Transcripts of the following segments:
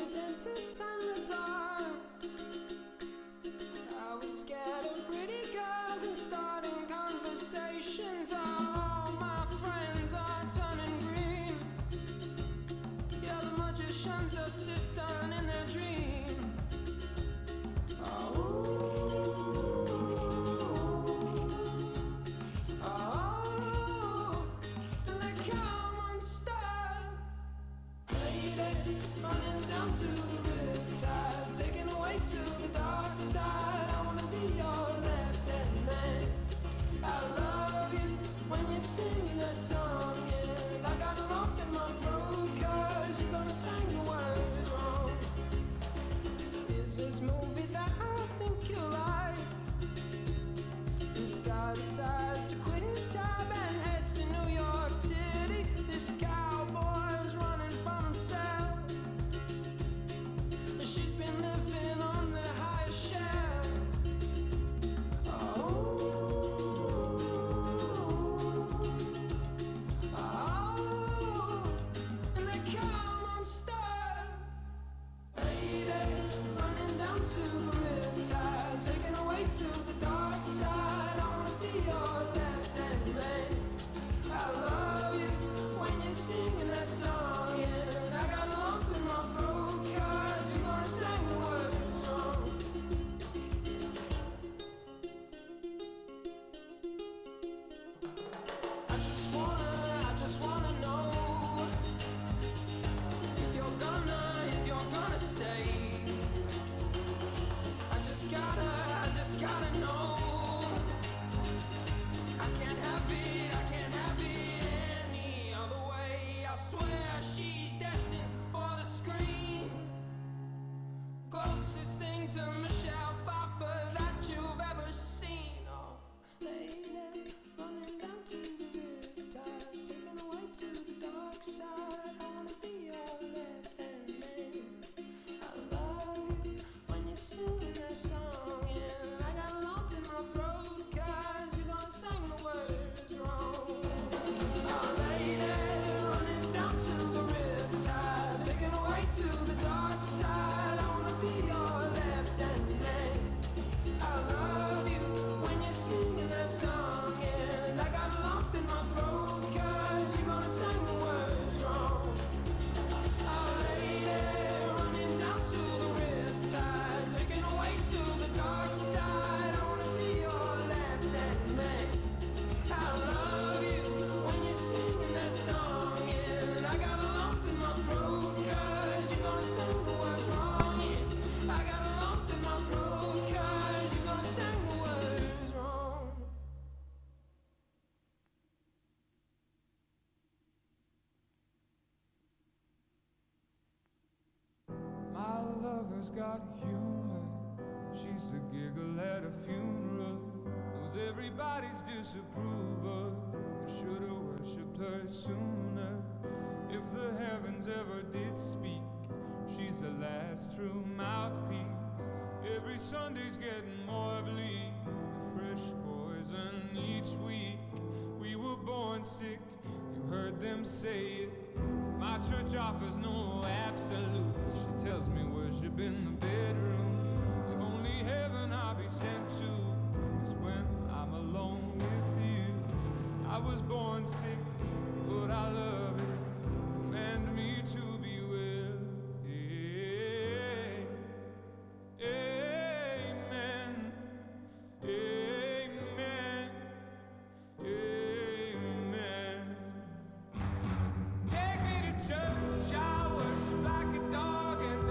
the dentist and the dark. I was scared of pretty girls and starting conversations. All my friends are turning green. Yeah, the magician's assistant in their dream. Running down to the riptide, taken away to the dark side. I wanna be your left-hand man. I love you when you're singing that song, and I got a lump in my throat 'cause you're gonna sing the words wrong. Is this movie that I think you like? This guy decides to quit his job and head to New York City. This cowboy's running from himself. She's been living on the highest shelf. And they come on stuff. Lady, running down to the riptide, taken away to the dark side. I wanna be your left-hand man. I love you when you're singing that song, and I got a lump in my throat 'cause you're gonna sing the words wrong. I just wanna know if you're gonna stay. I just gotta know. I can't have it any other way. I swear she's destined for the screen. Closest thing to Michelle Pfeiffer that you've ever seen. Oh, lady, running down to the riptide, taken away to the dark side. I wanna be your left-hand man. I love you when you're singing that song, and I got a lump in my throat 'cause you're gonna sing the words wrong. Oh, lady, running down to the riptide, taken away to the dark side. I wanna be your left-hand man. I love you when you're singing that song, and I got a lump in my throat 'cause you're gonna sing the words wrong. Oh, lady, running down to the riptide, taken away to the dark side. I wanna be your left-hand man. I love you when you're singing that song, and I got a lump in my throat 'cause you're gonna sing the words wrong. Yeah, I got a lump in my throat 'cause you're gonna sing the words wrong. My lover's got humor. She's the giggle at a funeral. Knows everybody's disapproval. I should've worshipped her sooner. If the heavens ever did speak, she's the last true mouthpiece. Every Sunday's getting more bleak, a fresh poison each week. We were born sick, you heard them say it. My church offers no absolutes. She tells me worship in the bedroom. The only heaven I'll be sent to is when I'm alone with you. I was born sick, but I love it. Command me to be well. Amen. Amen. Amen. Take me to church, I worship like a dog at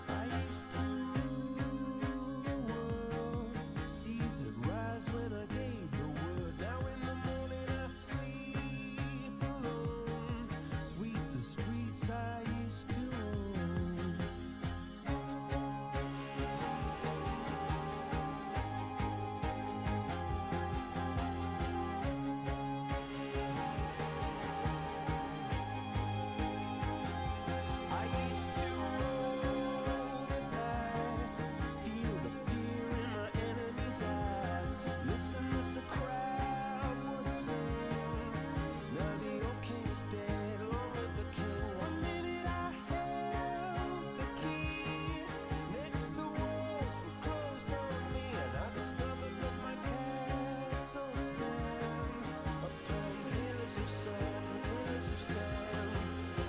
I used to rule the world, seas would rise when I gave the word. Now in the morning I sleep alone, sweep the streets I used to own. I used to roll the dice, feel the fear in my enemy's eyes, listen as the crowd would sing. Now the old king is dead, long live the king. One minute I held the key, next the walls were closed on me, and I discovered that my castle stand upon pillars of sand, pillars of sand.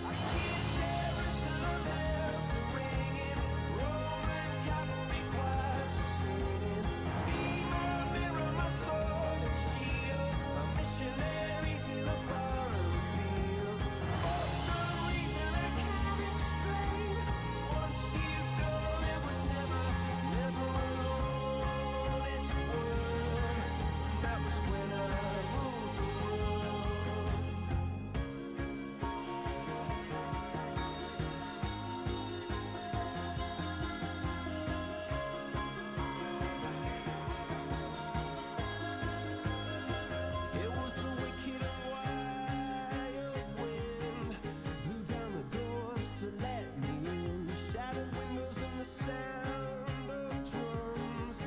I hear Jerusalem bells are ringing, Roman cavalry choirs are singing. Be my mirror, my sword and shield, my missionaries in a foreign field. For some reason I can't explain, once you've gone it was never, never an honest word. That was when I ruled the world. It was the wicked and wild wind, blew down the doors to let me in, shattered windows and the sound of drums.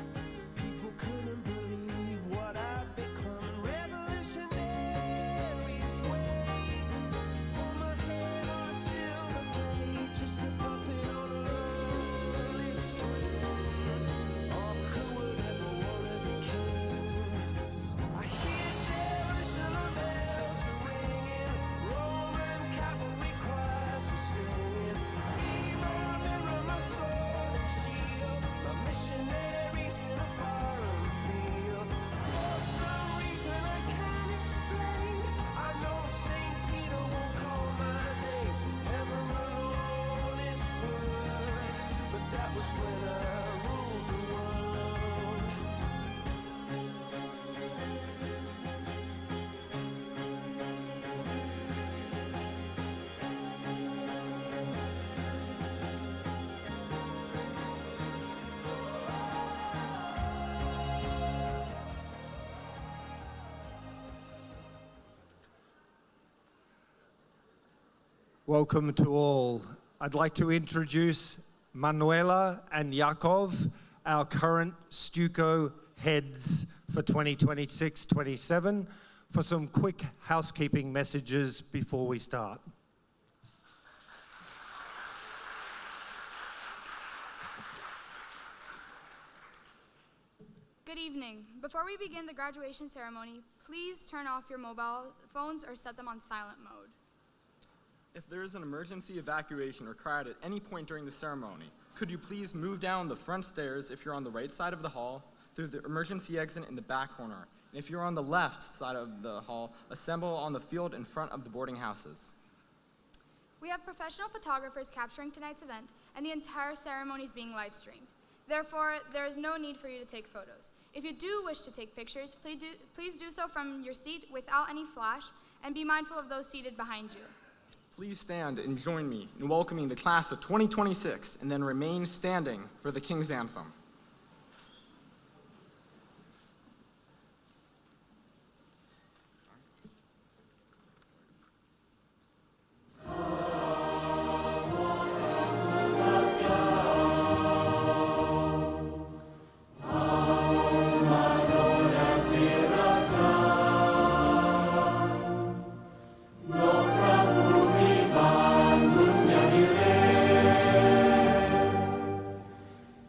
People couldn't believe what I'd become. Revolutionaries wait for my head on a silver plate, just a puppet on a lonely string. Oh, who would ever wanna be king? I hear Jerusalem bells are ringing, Roman cavalry choirs are singing. Be my mirror, my sword and shield, my missionaries in a foreign field. For some reason I can't explain, I know St. Peter won't call my name, ever an honest word, but that was when I ruled the world. Welcome to all. I'd like to introduce Manuela and Yakov, our current Stuco heads for 2026-27, for some quick housekeeping messages before we start. Good evening. Before we begin the graduation ceremony, please turn off your mobile phones or set them on silent mode. If there is an emergency evacuation required at any point during the ceremony, could you please move down the front stairs if you're on the right side of the hall, through the emergency exit in the back corner. And if you're on the left side of the hall, assemble on the field in front of the boarding houses. We have professional photographers capturing tonight's event, and the entire ceremony is being live streamed. Therefore, there is no need for you to take photos. If you do wish to take pictures, please do so from your seat without any flash, and be mindful of those seated behind you. Please stand and join me in welcoming the class of 2026, and then remain standing for the King's Anthem.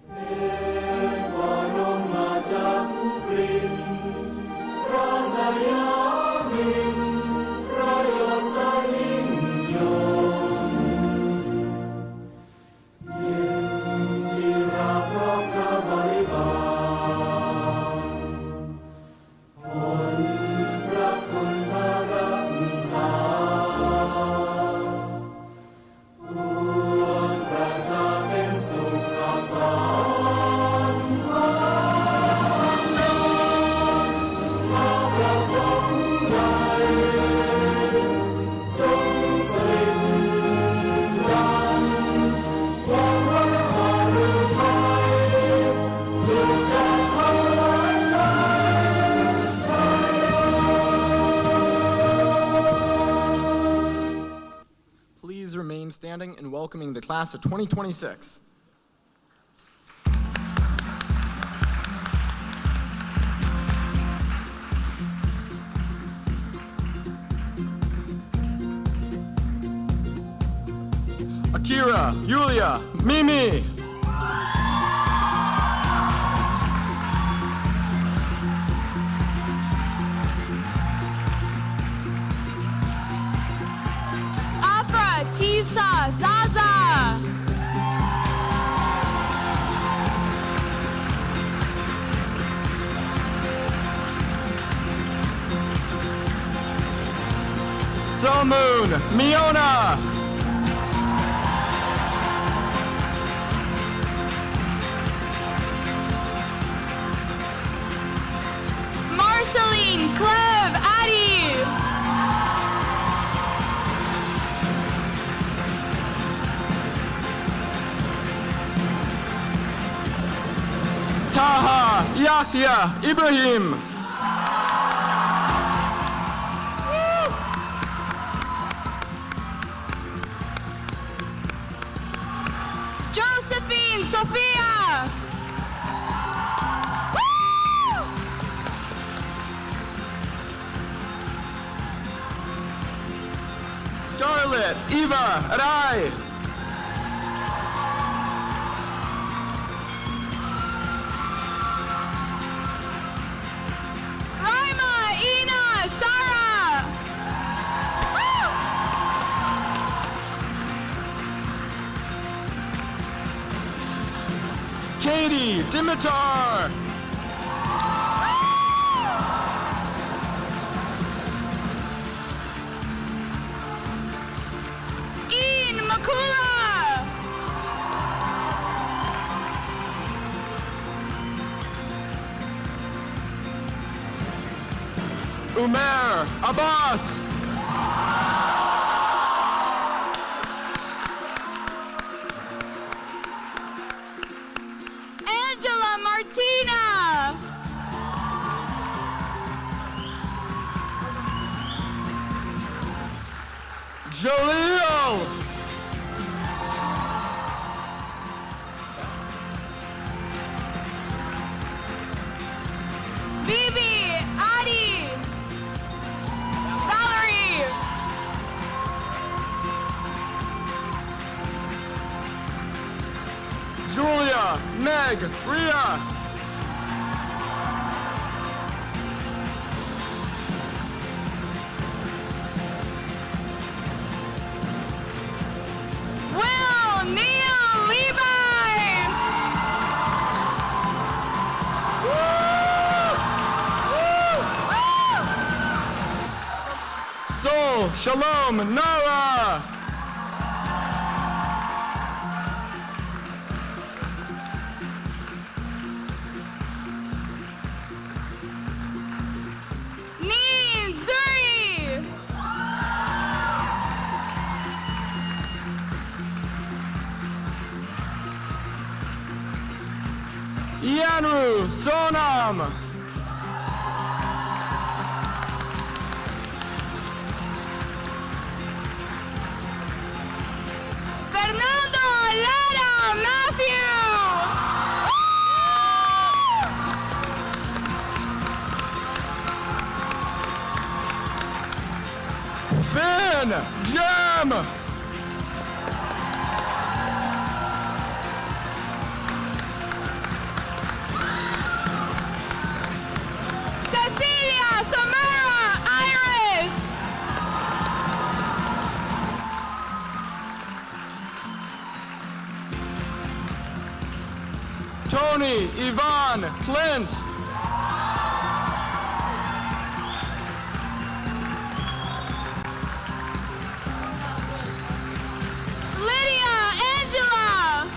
Amen. standing and welcoming the class of 2026. Akira, Yulia, Mimi. Afra, Tisa, Zaza. Somoon, Miona. Marceline, Cleve, Addie. Taha, Yahya, Ibrahim. Josephine, Sophia. Scarlett, Eva, Rai. Raima, Ina, Sarah. Katie, Dimitar. Ian, Makula. Umer, Abbas. Angela, Martina. Jaleel. Bibi, Adi. Valerie. Julia, Meg, Ria. Will, Neil, Levi. Sol, Shalom, Nara. Neen, Zuri. Yanru, Sonam. Fernando, Lara, Matthew. Finn, Jam. Cecilia, Samara, Iris. Tony, Yvonne, Clint. Lydia, Angela.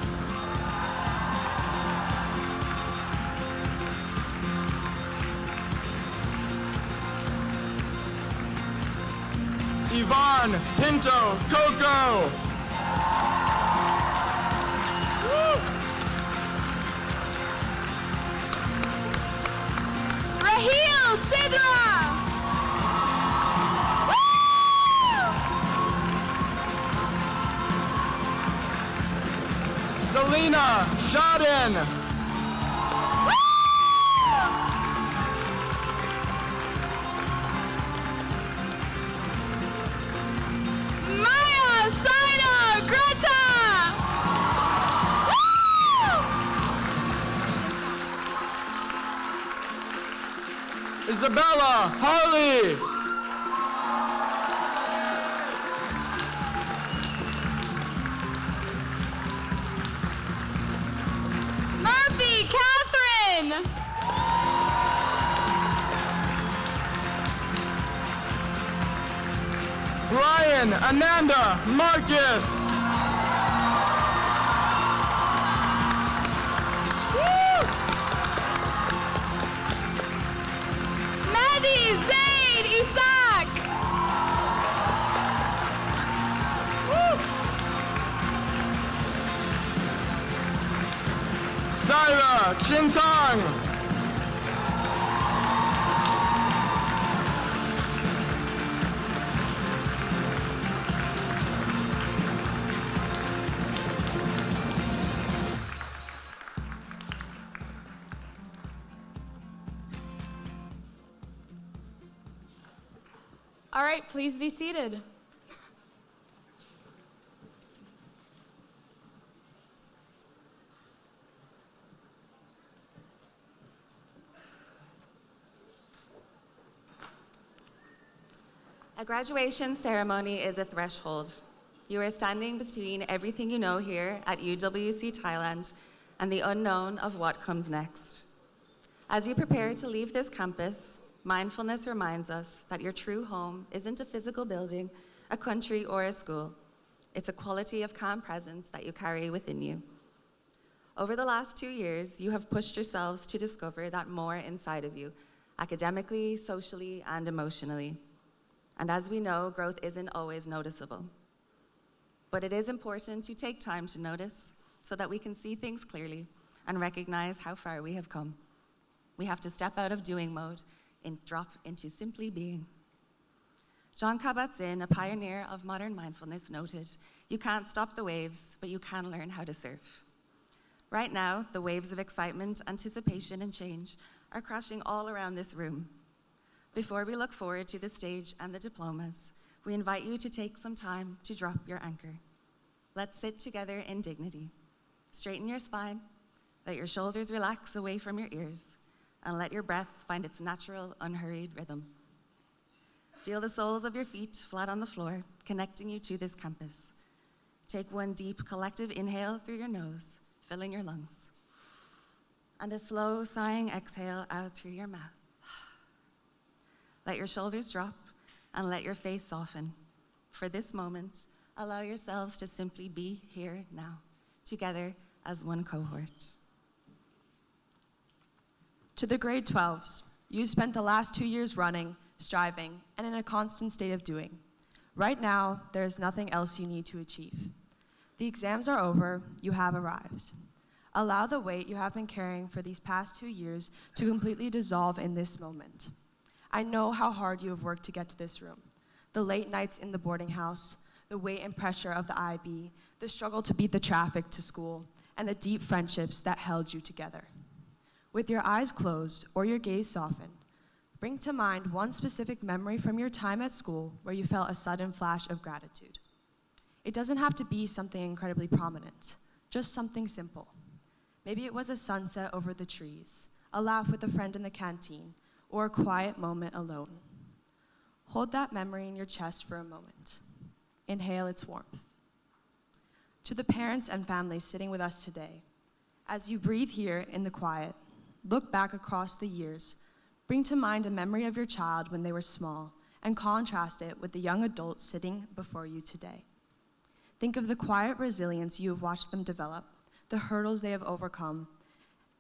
Yvonne, Pinto, Coco. Raheel, Sidra. Woo! Selena Shodin. Maya Saina Greta. Isabella Harley. Murphy Catherine. Brian Ananda Marcus. Mehdi Zaid Isaac. Syra Chintang. All right, please be seated. A graduation ceremony is a threshold. You are standing between everything you know here at UWC Thailand and the unknown of what comes next. As you prepare to leave this campus, mindfulness reminds us that your true home isn't a physical building, a country, or a school. It's a quality of calm presence that you carry within you. Over the last 2 years, you have pushed yourselves to discover that more inside of you, academically, socially, and emotionally. And as we know, growth isn't always noticeable. But it is important to take time to notice so that we can see things clearly and recognize how far we have come. We have to step out of doing mode and drop into simply being. Jean Kabat-Zinn, a pioneer of modern mindfulness, noted, "You can't stop the waves, but you can learn how to surf." Right now, the waves of excitement, anticipation, and change are crashing all around this room. Before we look forward to the stage and the diplomas, we invite you to take some time to drop your anchor. Let's sit together in dignity. Straighten your spine, let your shoulders relax away from your ears, and let your breath find its natural, unhurried rhythm. Feel the soles of your feet flat on the floor, connecting you to this campus. Take one deep collective inhale through your nose, filling your lungs, and a slow sighing exhale out through your mouth. Let your shoulders drop and let your face soften. For this moment, allow yourselves to simply be here now, together as one cohort. To the grade 12s, you spent the last 2 years running, striving, and in a constant state of doing. Right now, there is nothing else you need to achieve. The exams are over, you have arrived. Allow the weight you have been carrying for these past 2 years to completely dissolve in this moment. I know how hard you have worked to get to this room. The late nights in the boarding house, the weight and pressure of the IB, the struggle to beat the traffic to school, and the deep friendships that held you together. With your eyes closed or your gaze softened, bring to mind one specific memory from your time at school where you felt a sudden flash of gratitude. It doesn't have to be something incredibly prominent, just something simple. Maybe it was a sunset over the trees, a laugh with a friend in the canteen, or a quiet moment alone. Hold that memory in your chest for a moment. Inhale its warmth. To the parents and families sitting with us today, as you breathe here in the quiet, look back across the years, bring to mind a memory of your child when they were small, and contrast it with the young adult sitting before you today. Think of the quiet resilience you have watched them develop, the hurdles they have overcome,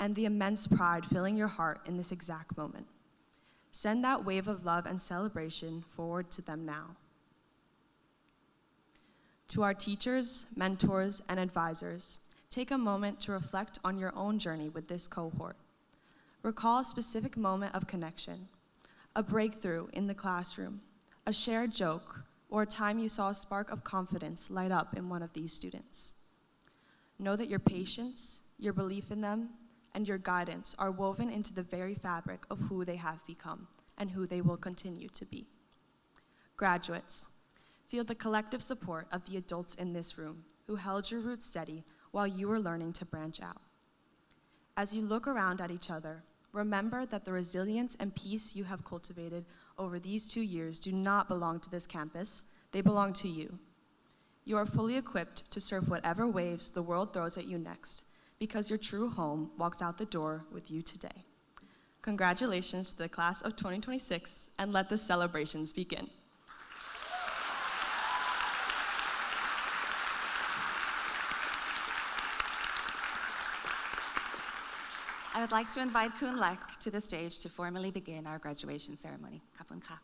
and the immense pride filling your heart in this exact moment. Send that wave of love and celebration forward to them now. To our teachers, mentors, and advisors, take a moment to reflect on your own journey with this cohort. Recall a specific moment of connection, a breakthrough in the classroom, a shared joke, or a time you saw a spark of confidence light up in one of these students. Know that your patience, your belief in them, and your guidance are woven into the very fabric of who they have become and who they will continue to be. Graduates, feel the collective support of the adults in this room who held your roots steady while you were learning to branch out. As you look around at each other, remember that the resilience and peace you have cultivated over these 2 years do not belong to this campus, they belong to you. You are fully equipped to surf whatever waves the world throws at you next, because your true home walks out the door with you today. Congratulations to the class of 2026, and let the celebrations begin. I would like to invite Kun Lek to the stage to formally begin our graduation ceremony. Kapun ka.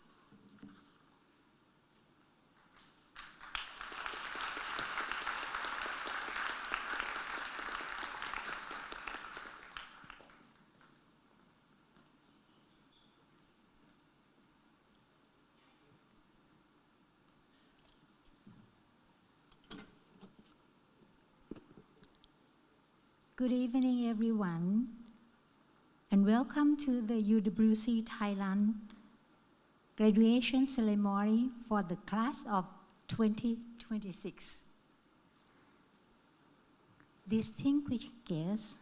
Good evening, everyone, and welcome to the UWC Thailand graduation ceremony for the class of 2026. Distinguished guests,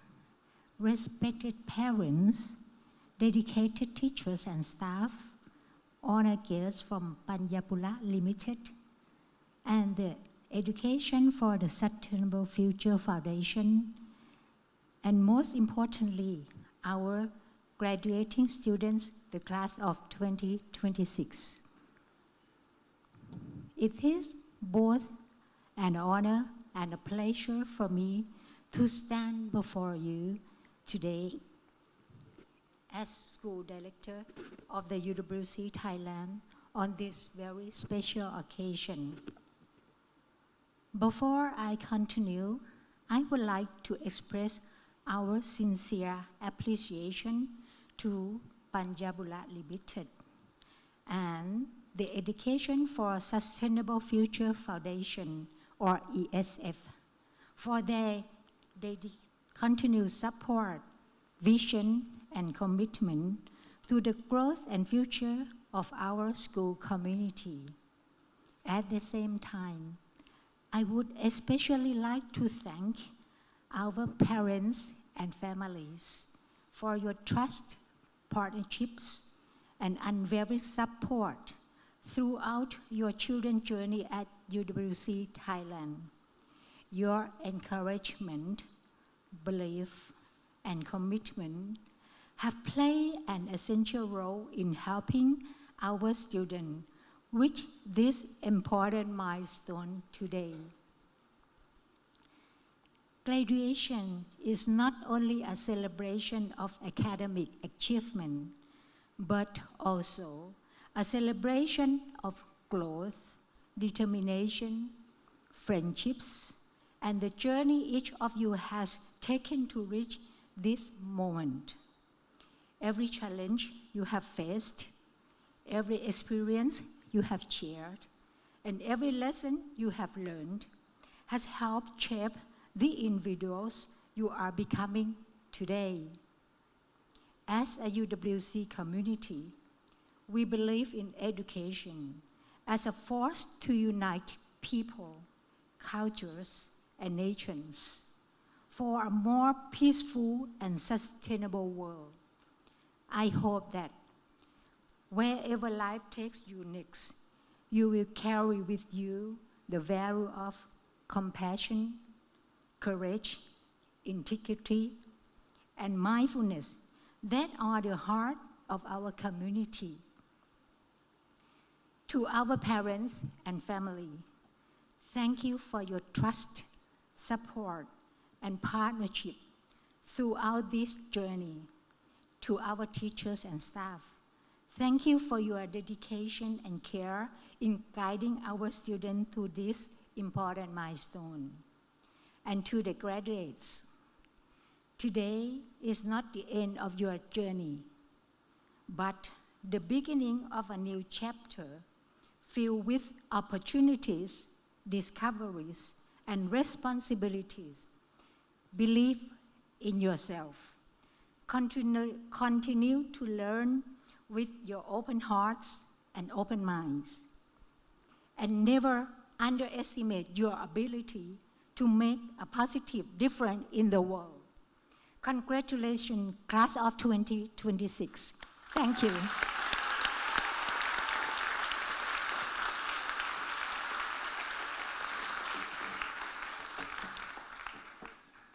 respected parents, dedicated teachers and staff, honored guests from Panyapula Limited, and the Education for the Sustainable Future Foundation, and most importantly, our graduating students, the class of 2026. It is both an honor and a pleasure for me to stand before you today as school director of the UWC Thailand on this very special occasion. Before I continue, I would like to express our sincere appreciation to Panjabula Limited and the Education for Sustainable Future Foundation, or ESF, for their continued support, vision, and commitment to the growth and future of our school community. At the same time, I would especially like to thank our parents and families for your trust, partnerships, and unwavering support throughout your children's journey at UWC Thailand. Your encouragement, belief, and commitment have played an essential role in helping our students reach this important milestone today. Graduation is not only a celebration of academic achievement, but also a celebration of growth, determination, friendships, and the journey each of you has taken to reach this moment. Every challenge you have faced, every experience you have shared, and every lesson you have learned has helped shape the individuals you are becoming today. As a UWC community, we believe in education as a force to unite people, cultures, and nations for a more peaceful and sustainable world. I hope that wherever life takes you next, you will carry with you the value of compassion, courage, integrity, and mindfulness that are the heart of our community. To our parents and family, thank you for your trust, support, and partnership throughout this journey. To our teachers and staff, thank you for your dedication and care in guiding our students through this important milestone. And to the graduates, today is not the end of your journey, but the beginning of a new chapter filled with opportunities, discoveries, and responsibilities Believe in yourself. Continue to learn with your open hearts and open minds. And never underestimate your ability to make a positive difference in the world. Congratulations, class of 2026. Thank you.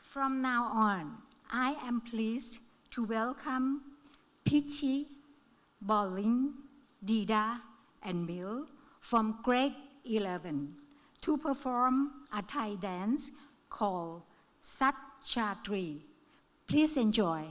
From now on, I am pleased to welcome Pichi, Bolin, Dida, and Mil from grade 11 to perform a Thai dance called Sat Chatri. Please enjoy.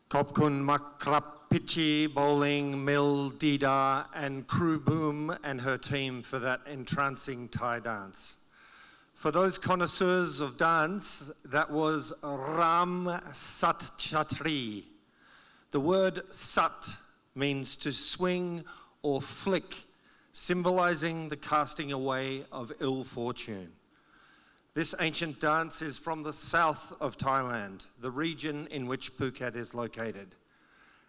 Khop kun Makrap Pichi, Bowling, Mill, Dida, and Crew Boom and her team for that entrancing Thai dance. For those connoisseurs of dance, that was Ram Sat Chatri. The word Sat means to swing or flick, symbolizing the casting away of ill fortune. This ancient dance is from the south of Thailand, the region in which Phuket is located.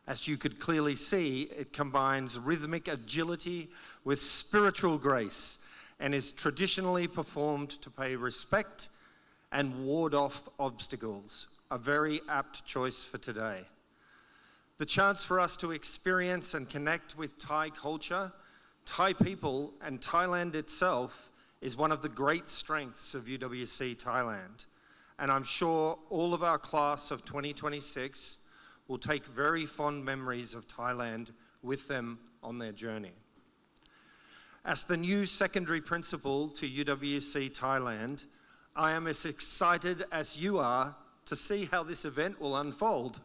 As you could clearly see, it combines rhythmic agility with spiritual grace and is traditionally performed to pay respect and ward off obstacles, a very apt choice for today. The chance for us to experience and connect with Thai culture, Thai people, and Thailand itself is one of the great strengths of UWC Thailand. And I'm sure all of our class of 2026 will take very fond memories of Thailand with them on their journey. As the new secondary principal to UWC Thailand, I am as excited as you are to see how this event will unfold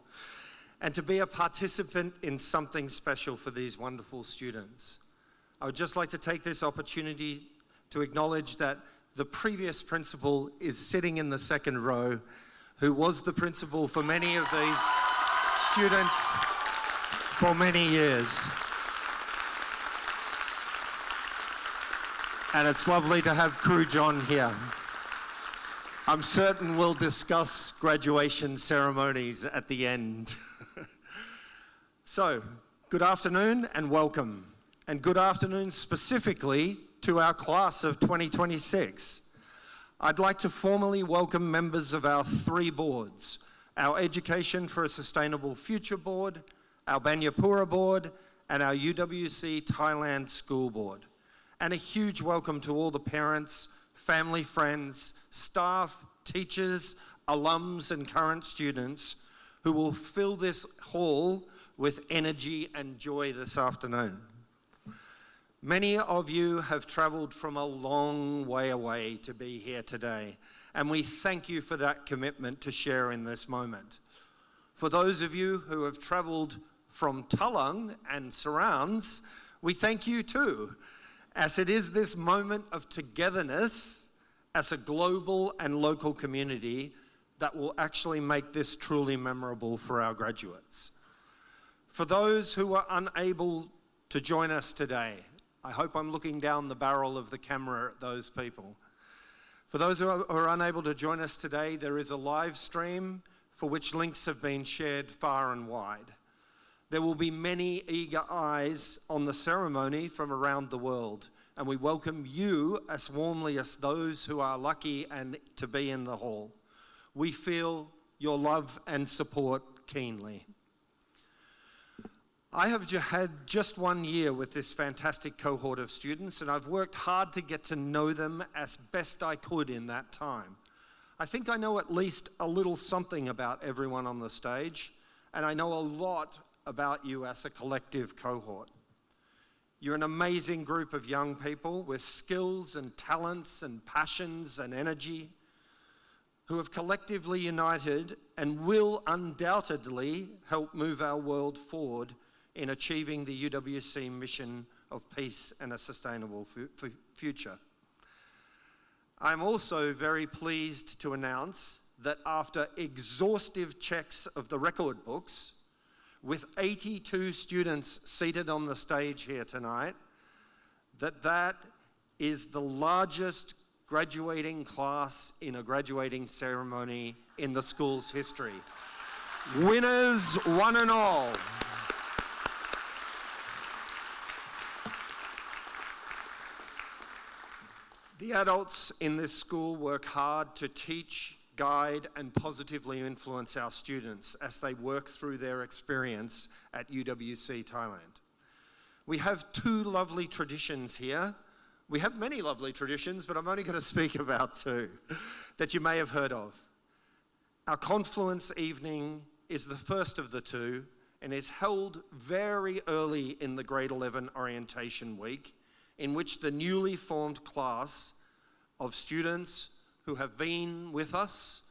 and to be a participant in something special for these wonderful students. I would just like to take this opportunity to acknowledge that the previous principal is sitting in the second row, who was the principal for many of these students for many years. And it's lovely to have Crew John here. I'm certain we'll discuss graduation ceremonies at the end. So, good afternoon and welcome. And good afternoon specifically to our class of 2026. I'd like to formally welcome members of our three boards: our Education for a Sustainable Future Board, our Banyapura Board, and our UWC Thailand School Board. And a huge welcome to all the parents, family, friends, staff, teachers, alums, and current students who will fill this hall with energy and joy this afternoon. Many of you have traveled from a long way away to be here today, and we thank you for that commitment to share in this moment. For those of you who have traveled from Talang and surrounds, we thank you too, as it is this moment of togetherness as a global and local community that will actually make this truly memorable for our graduates. For those who are unable to join us today, I hope I'm looking down the barrel of the camera at those people. For those who are unable to join us today, there is a live stream for which links have been shared far and wide. There will be many eager eyes on the ceremony from around the world, and we welcome you as warmly as those who are lucky and to be in the hall. We feel your love and support keenly. I have had just 1 year with this fantastic cohort of students, and I've worked hard to get to know them as best I could in that time. I think I know at least a little something about everyone on the stage, and I know a lot about you as a collective cohort. You're an amazing group of young people with skills and talents and passions and energy who have collectively united and will undoubtedly help move our world forward in achieving the UWC mission of peace and a sustainable future. I'm also very pleased to announce that after exhaustive checks of the record books, with 82 students seated on the stage here tonight, that is the largest graduating class in a graduating ceremony in the school's history. Winners, one and all. The adults in this school work hard to teach, guide, and positively influence our students as they work through their experience at UWC Thailand. We have two lovely traditions here. We have many lovely traditions, but I'm only going to speak about two that you may have heard of. Our Confluence Evening is the first of the two and is held very early in the Grade 11 orientation week, in which the newly formed class of students who have been with us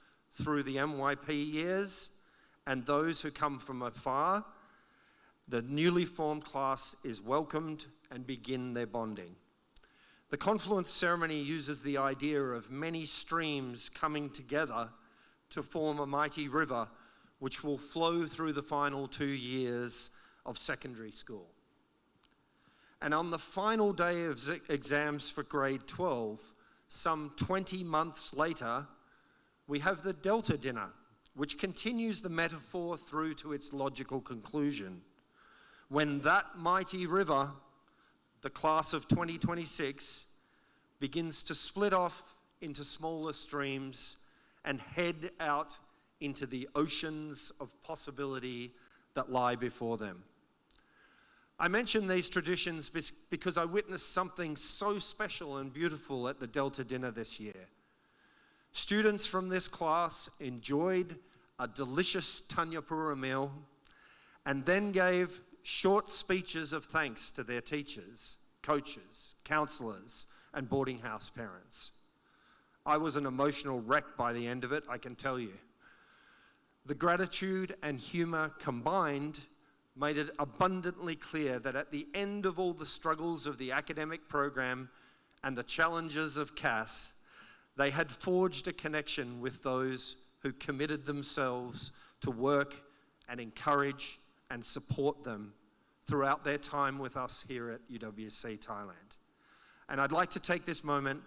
through the MYP years and those who come from afar, the newly formed class is welcomed and begin their bonding. The confluence ceremony uses the idea of many streams coming together to form a mighty river which will flow through the final 2 years of secondary school. And on the final day of exams for grade 12, some 20 months later, we have the Delta Dinner, which continues the metaphor through to its logical conclusion. When that mighty river, the class of 2026, begins to split off into smaller streams and head out into the oceans of possibility that lie before them. I mention these traditions because I witnessed something so special and beautiful at the Delta Dinner this year. Students from this class enjoyed a delicious Tanyapura meal and then gave short speeches of thanks to their teachers, coaches, counsellors, and boarding house parents. I was an emotional wreck by the end of it, I can tell you. The gratitude and humour combined made it abundantly clear that at the end of all the struggles of the academic program and the challenges of CAS, they had forged a connection with those who committed themselves to work and encourage and support them throughout their time with us here at UWC Thailand. And I'd like to take this moment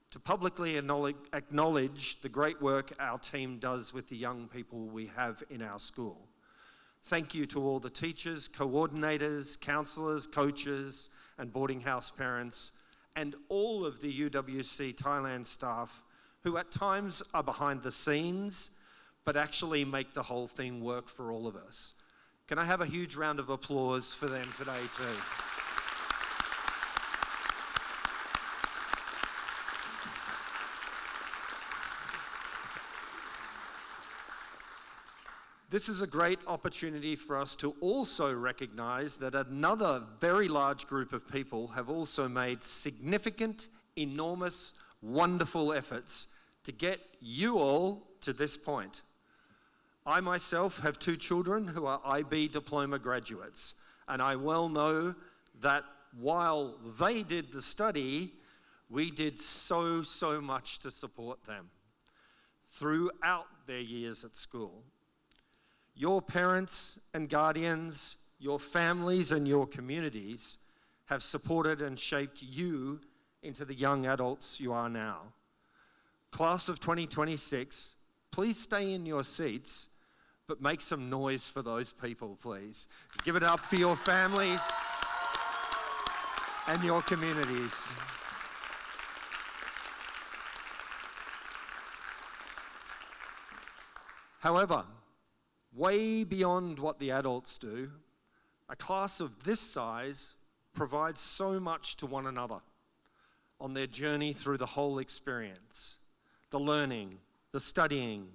to publicly acknowledge the great work our team does with the young people we have in our school. Thank you to all the teachers, coordinators, counsellors, coaches, and boarding house parents, and all of the UWC Thailand staff who at times are behind the scenes, but actually make the whole thing work for all of us. Can I have a huge round of applause for them today too? This is a great opportunity for us to also recognise that another very large group of people have also made significant, enormous, wonderful efforts to get you all to this point. I myself have 2 children who are IB diploma graduates, and I well know that while they did the study, we did so much to support them throughout their years at school. Your parents and guardians, your families and your communities have supported and shaped you into the young adults you are now. Class of 2026, please stay in your seats, but make some noise for those people, please. Give it up for your families and your communities. However, way beyond what the adults do, a class of this size provides so much to one another on their journey through the whole experience. The learning, the studying,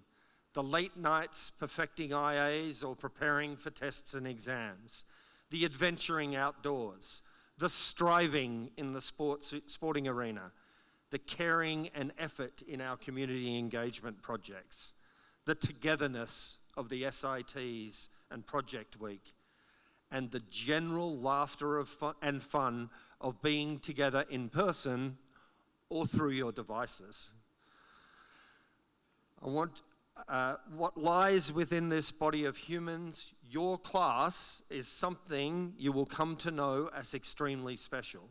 the late nights perfecting IAs or preparing for tests and exams, the adventuring outdoors, the striving in the sporting arena, the caring and effort in our community engagement projects, the togetherness of the SITs and Project Week, and the general laughter and fun of being together in person or through your devices. What lies within this body of humans, your class, is something you will come to know as extremely special.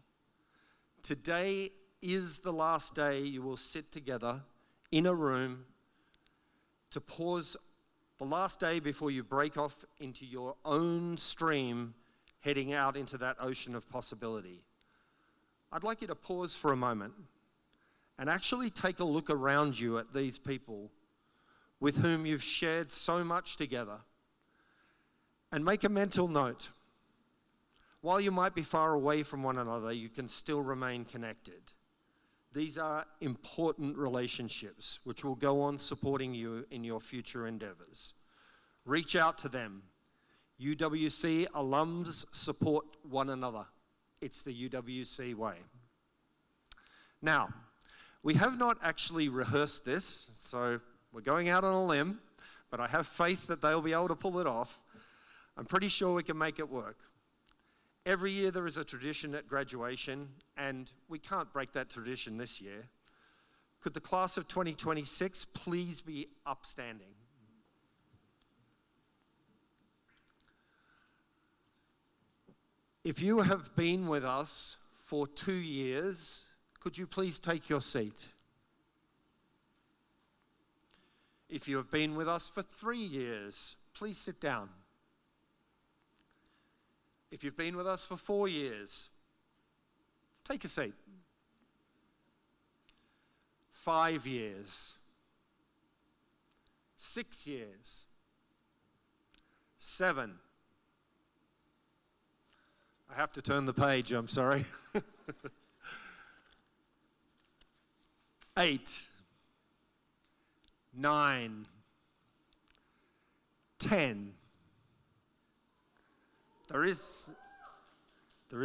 Today is the last day you will sit together in a room to pause, the last day before you break off into your own stream, heading out into that ocean of possibility. I'd like you to pause for a moment and actually take a look around you at these people with whom you've shared so much together, and make a mental note. While you might be far away from one another, you can still remain connected. These are important relationships which will go on supporting you in your future endeavours. Reach out to them. UWC alums support one another. It's the UWC way. Now, we have not actually rehearsed this, so we're going out on a limb, but I have faith that they'll be able to pull it off. I'm pretty sure we can make it work. Every year there is a tradition at graduation, and we can't break that tradition this year. Could the class of 2026 please be upstanding? If you have been with us for 2 years, could you please take your seat? If you have been with us for 3 years, please sit down. If you've been with us for 4 years, take a seat. 5 years. 6 years. 7. I have to turn the page, I'm sorry. 8. 9. 10. There is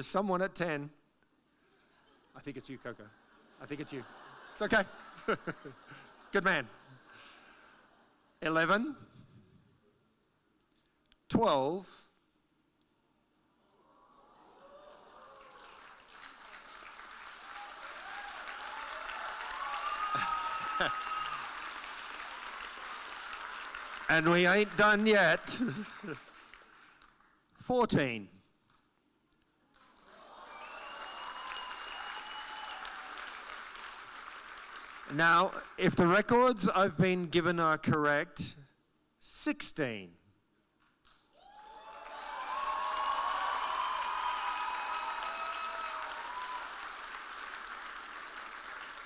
someone at 10. I think it's you, Coco. I think it's you. It's okay. Good man. 11. 12. 'And we ain't done yet. 14. Now, if the records I've been given are correct, 16.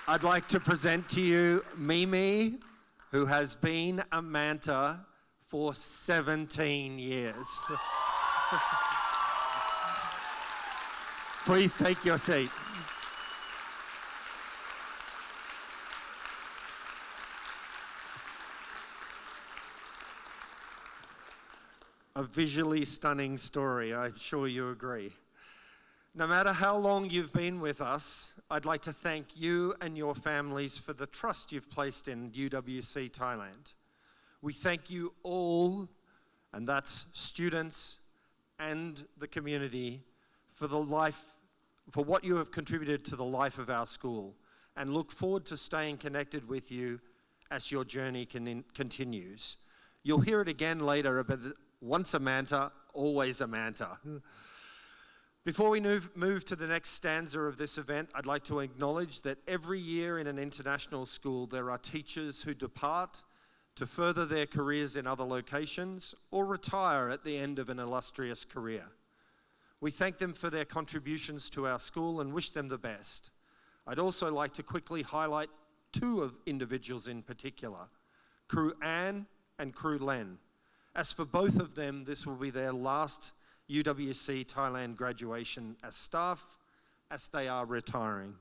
I'd like to present to you Mimi, who has been a Manta for 17 years. Please take your seat. A visually stunning story, I'm sure you agree. No matter how long you've been with us, I'd like to thank you and your families for the trust you've placed in UWC Thailand. We thank you all, and that's students and the community, for what you have contributed to the life of our school, and look forward to staying connected with you as your journey continues. You'll hear it again later, but once a Manta, always a Manta. Before we move to the next stanza of this event, I'd like to acknowledge that every year in an international school, there are teachers who depart to further their careers in other locations or retire at the end of an illustrious career. We thank them for their contributions to our school and wish them the best. I'd also like to quickly highlight 2 individuals in particular, Crew Anne and Crew Len. As for both of them, this will be their last UWC Thailand graduation as staff, as they are retiring.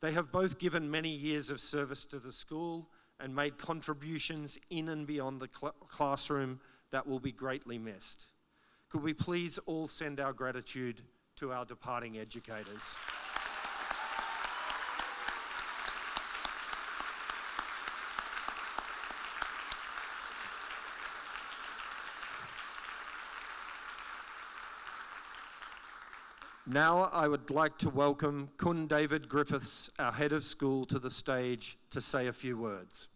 They have both given many years of service to the school and made contributions in and beyond the classroom that will be greatly missed. Could we please all send our gratitude to our departing educators? Now I would like to welcome Kun David Griffiths, our head of school, to the stage to say a few words.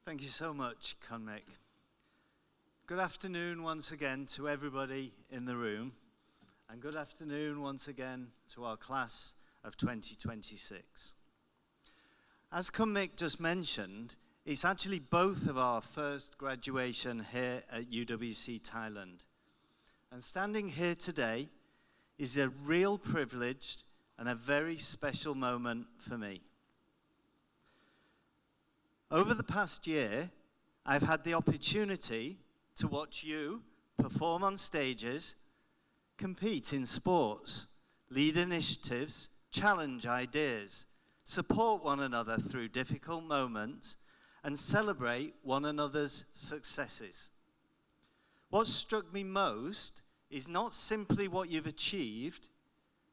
Thank you so much, Conmick. Good afternoon once again to everybody in the room, and good afternoon once again to our class of 2026. As Conmick just mentioned, it's actually both of our first graduation here at UWC Thailand. And standing here today is a real privilege and a very special moment for me. Over the past year, I've had the opportunity to watch you perform on stages, compete in sports, lead initiatives, challenge ideas, support one another through difficult moments, and celebrate one another's successes. What struck me most is not simply what you've achieved,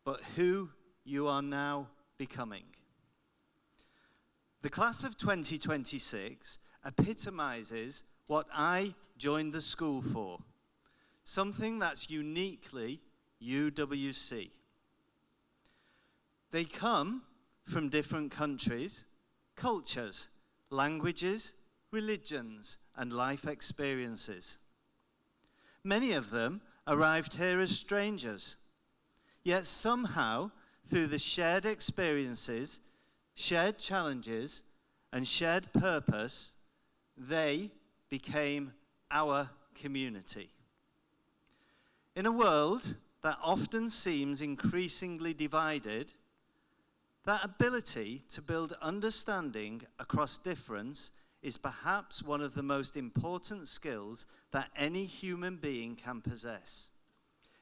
but who you are now becoming. The class of 2026 epitomizes what I joined the school for, something that's uniquely UWC. They come from different countries, cultures, languages, religions, and life experiences. Many of them arrived here as strangers, yet somehow, through the shared experiences, shared challenges, and shared purpose, they became our community. In a world that often seems increasingly divided, that ability to build understanding across difference is perhaps one of the most important skills that any human being can possess.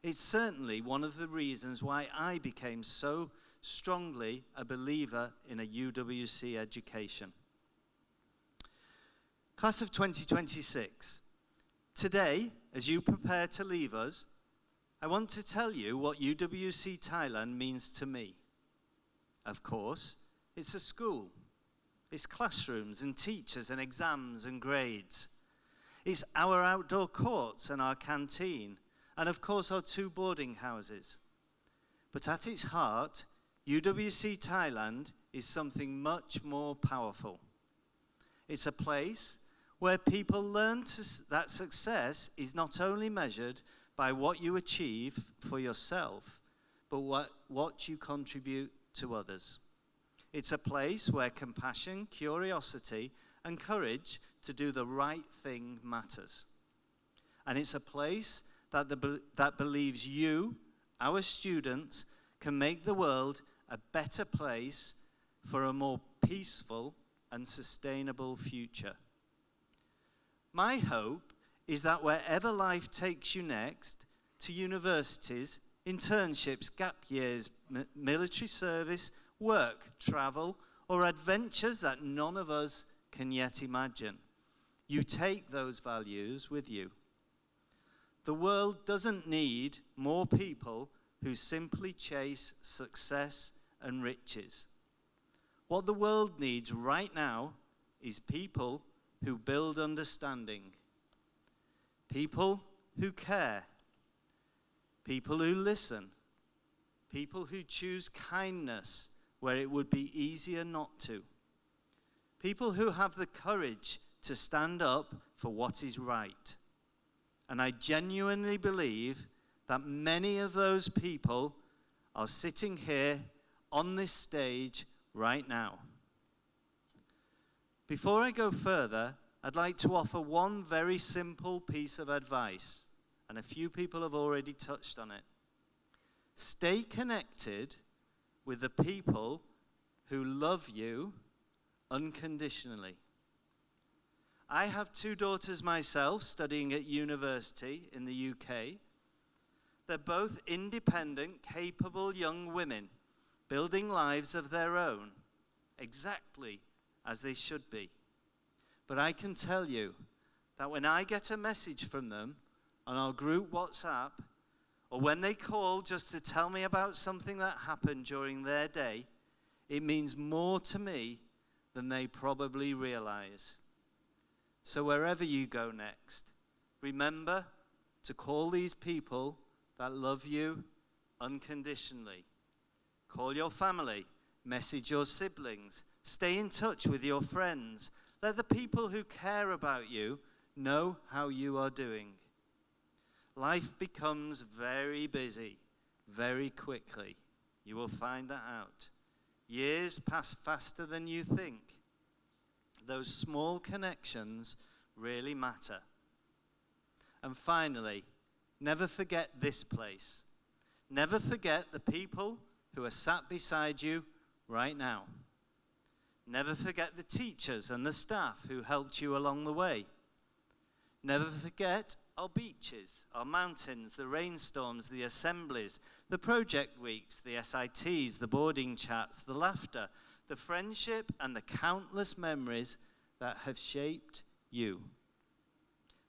It's certainly one of the reasons why I became so strongly a believer in a UWC education. Class of 2026, today, as you prepare to leave us, I want to tell you what UWC Thailand means to me. Of course, it's a school. It's classrooms and teachers and exams and grades. It's our outdoor courts and our canteen, and of course our 2 boarding houses. But at its heart, UWC Thailand is something much more powerful. It's a place where people learn that success is not only measured by what you achieve for yourself, but what you contribute to others. It's a place where compassion, curiosity, and courage to do the right thing matters. And it's a place that believes you, our students, can make the world a better place for a more peaceful and sustainable future. My hope is that wherever life takes you next, to universities, internships, gap years, military service, work, travel, or adventures that none of us can yet imagine, you take those values with you. The world doesn't need more people who simply chase success and riches. What the world needs right now is people who build understanding, people who care, people who listen, people who choose kindness where it would be easier not to, people who have the courage to stand up for what is right. And I genuinely believe that many of those people are sitting here on this stage right now. Before I go further, I'd like to offer one very simple piece of advice, and a few people have already touched on it. Stay connected with the people who love you unconditionally. I have 2 daughters myself studying at university in the UK. They're both independent, capable young women, building lives of their own, exactly as they should be. But I can tell you that when I get a message from them on our group WhatsApp, or when they call just to tell me about something that happened during their day, it means more to me than they probably realize. So wherever you go next, remember to call these people that love you unconditionally. Call your family, message your siblings, stay in touch with your friends. Let the people who care about you know how you are doing. Life becomes very busy, very quickly. You will find that out. Years pass faster than you think. Those small connections really matter. And finally, never forget this place. Never forget the people who are sat beside you right now. Never forget the teachers and the staff who helped you along the way. Never forget our beaches, our mountains, the rainstorms, the assemblies, the project weeks, the SITs, the boarding chats, the laughter, the friendship and the countless memories that have shaped you.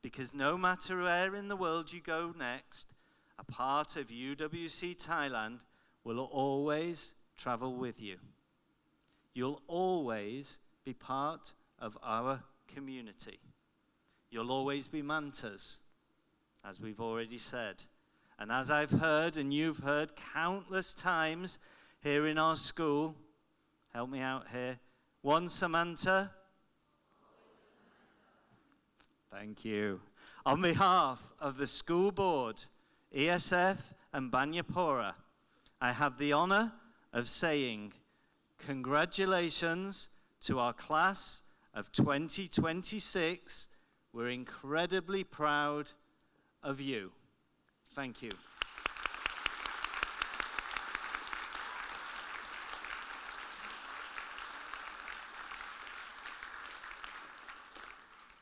Because no matter where in the world you go next, a part of UWC Thailand will always travel with you. You'll always be part of our community. You'll always be Mantas, as we've already said. And as I've heard and you've heard countless times here in our school, help me out here, once a Manta. Thank you. On behalf of the school board, ESF and Banyapura, I have the honor of saying congratulations to our class of 2026. We're incredibly proud of you. Thank you.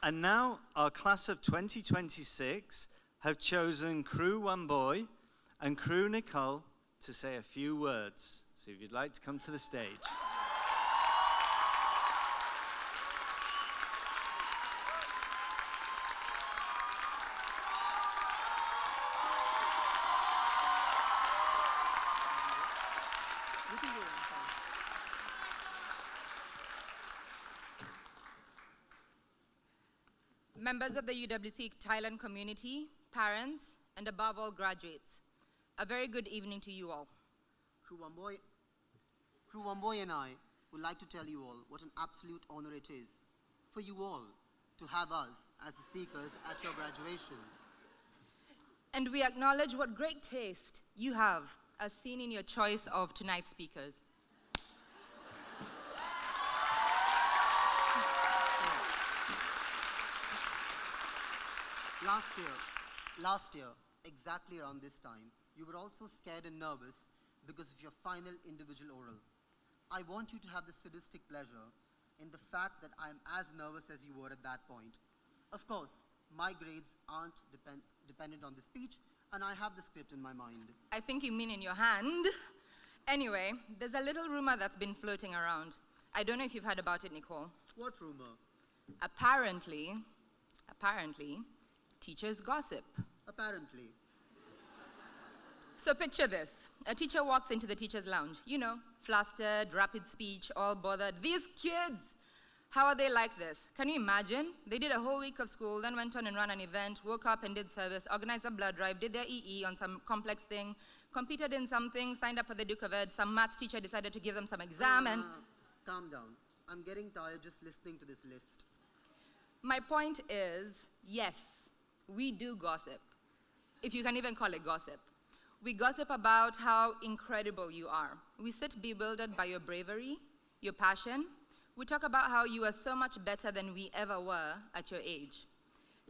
And now our class of 2026 have chosen Crew One Boy and Crew Nicole to say a few words. So if you'd like to come to the stage. Members of the UWC Thailand community, parents, and above all graduates, a very good evening to you all. Crew One Boy and I would like to tell you all what an absolute honor it is for you all to have us as the speakers at your graduation. And we acknowledge what great taste you have as seen in your choice of tonight's speakers. Last year, exactly around this time, you were also scared and nervous because of your final individual oral. I want you to have the sadistic pleasure in the fact that I'm as nervous as you were at that point. Of course, my grades aren't dependent on the speech, and I have the script in my mind. I think you mean in your hand. Anyway, there's a little rumor that's been floating around. I don't know if you've heard about it, Nicole. What rumor? Apparently, teachers gossip. Apparently. So picture this. A teacher walks into the teacher's lounge. You know, flustered, rapid speech, all bothered. These kids! How are they like this? Can you imagine? They did a whole week of school, then went on and ran an event, woke up and did service, organized a blood drive, did their EE on some complex thing, competed in something, signed up for the Duke of Ed, some maths teacher decided to give them some exam and... Calm down. I'm getting tired just listening to this list. My point is, yes, we do gossip, if you can even call it gossip. We gossip about how incredible you are. We sit bewildered by your bravery, your passion. We talk about how you are so much better than we ever were at your age.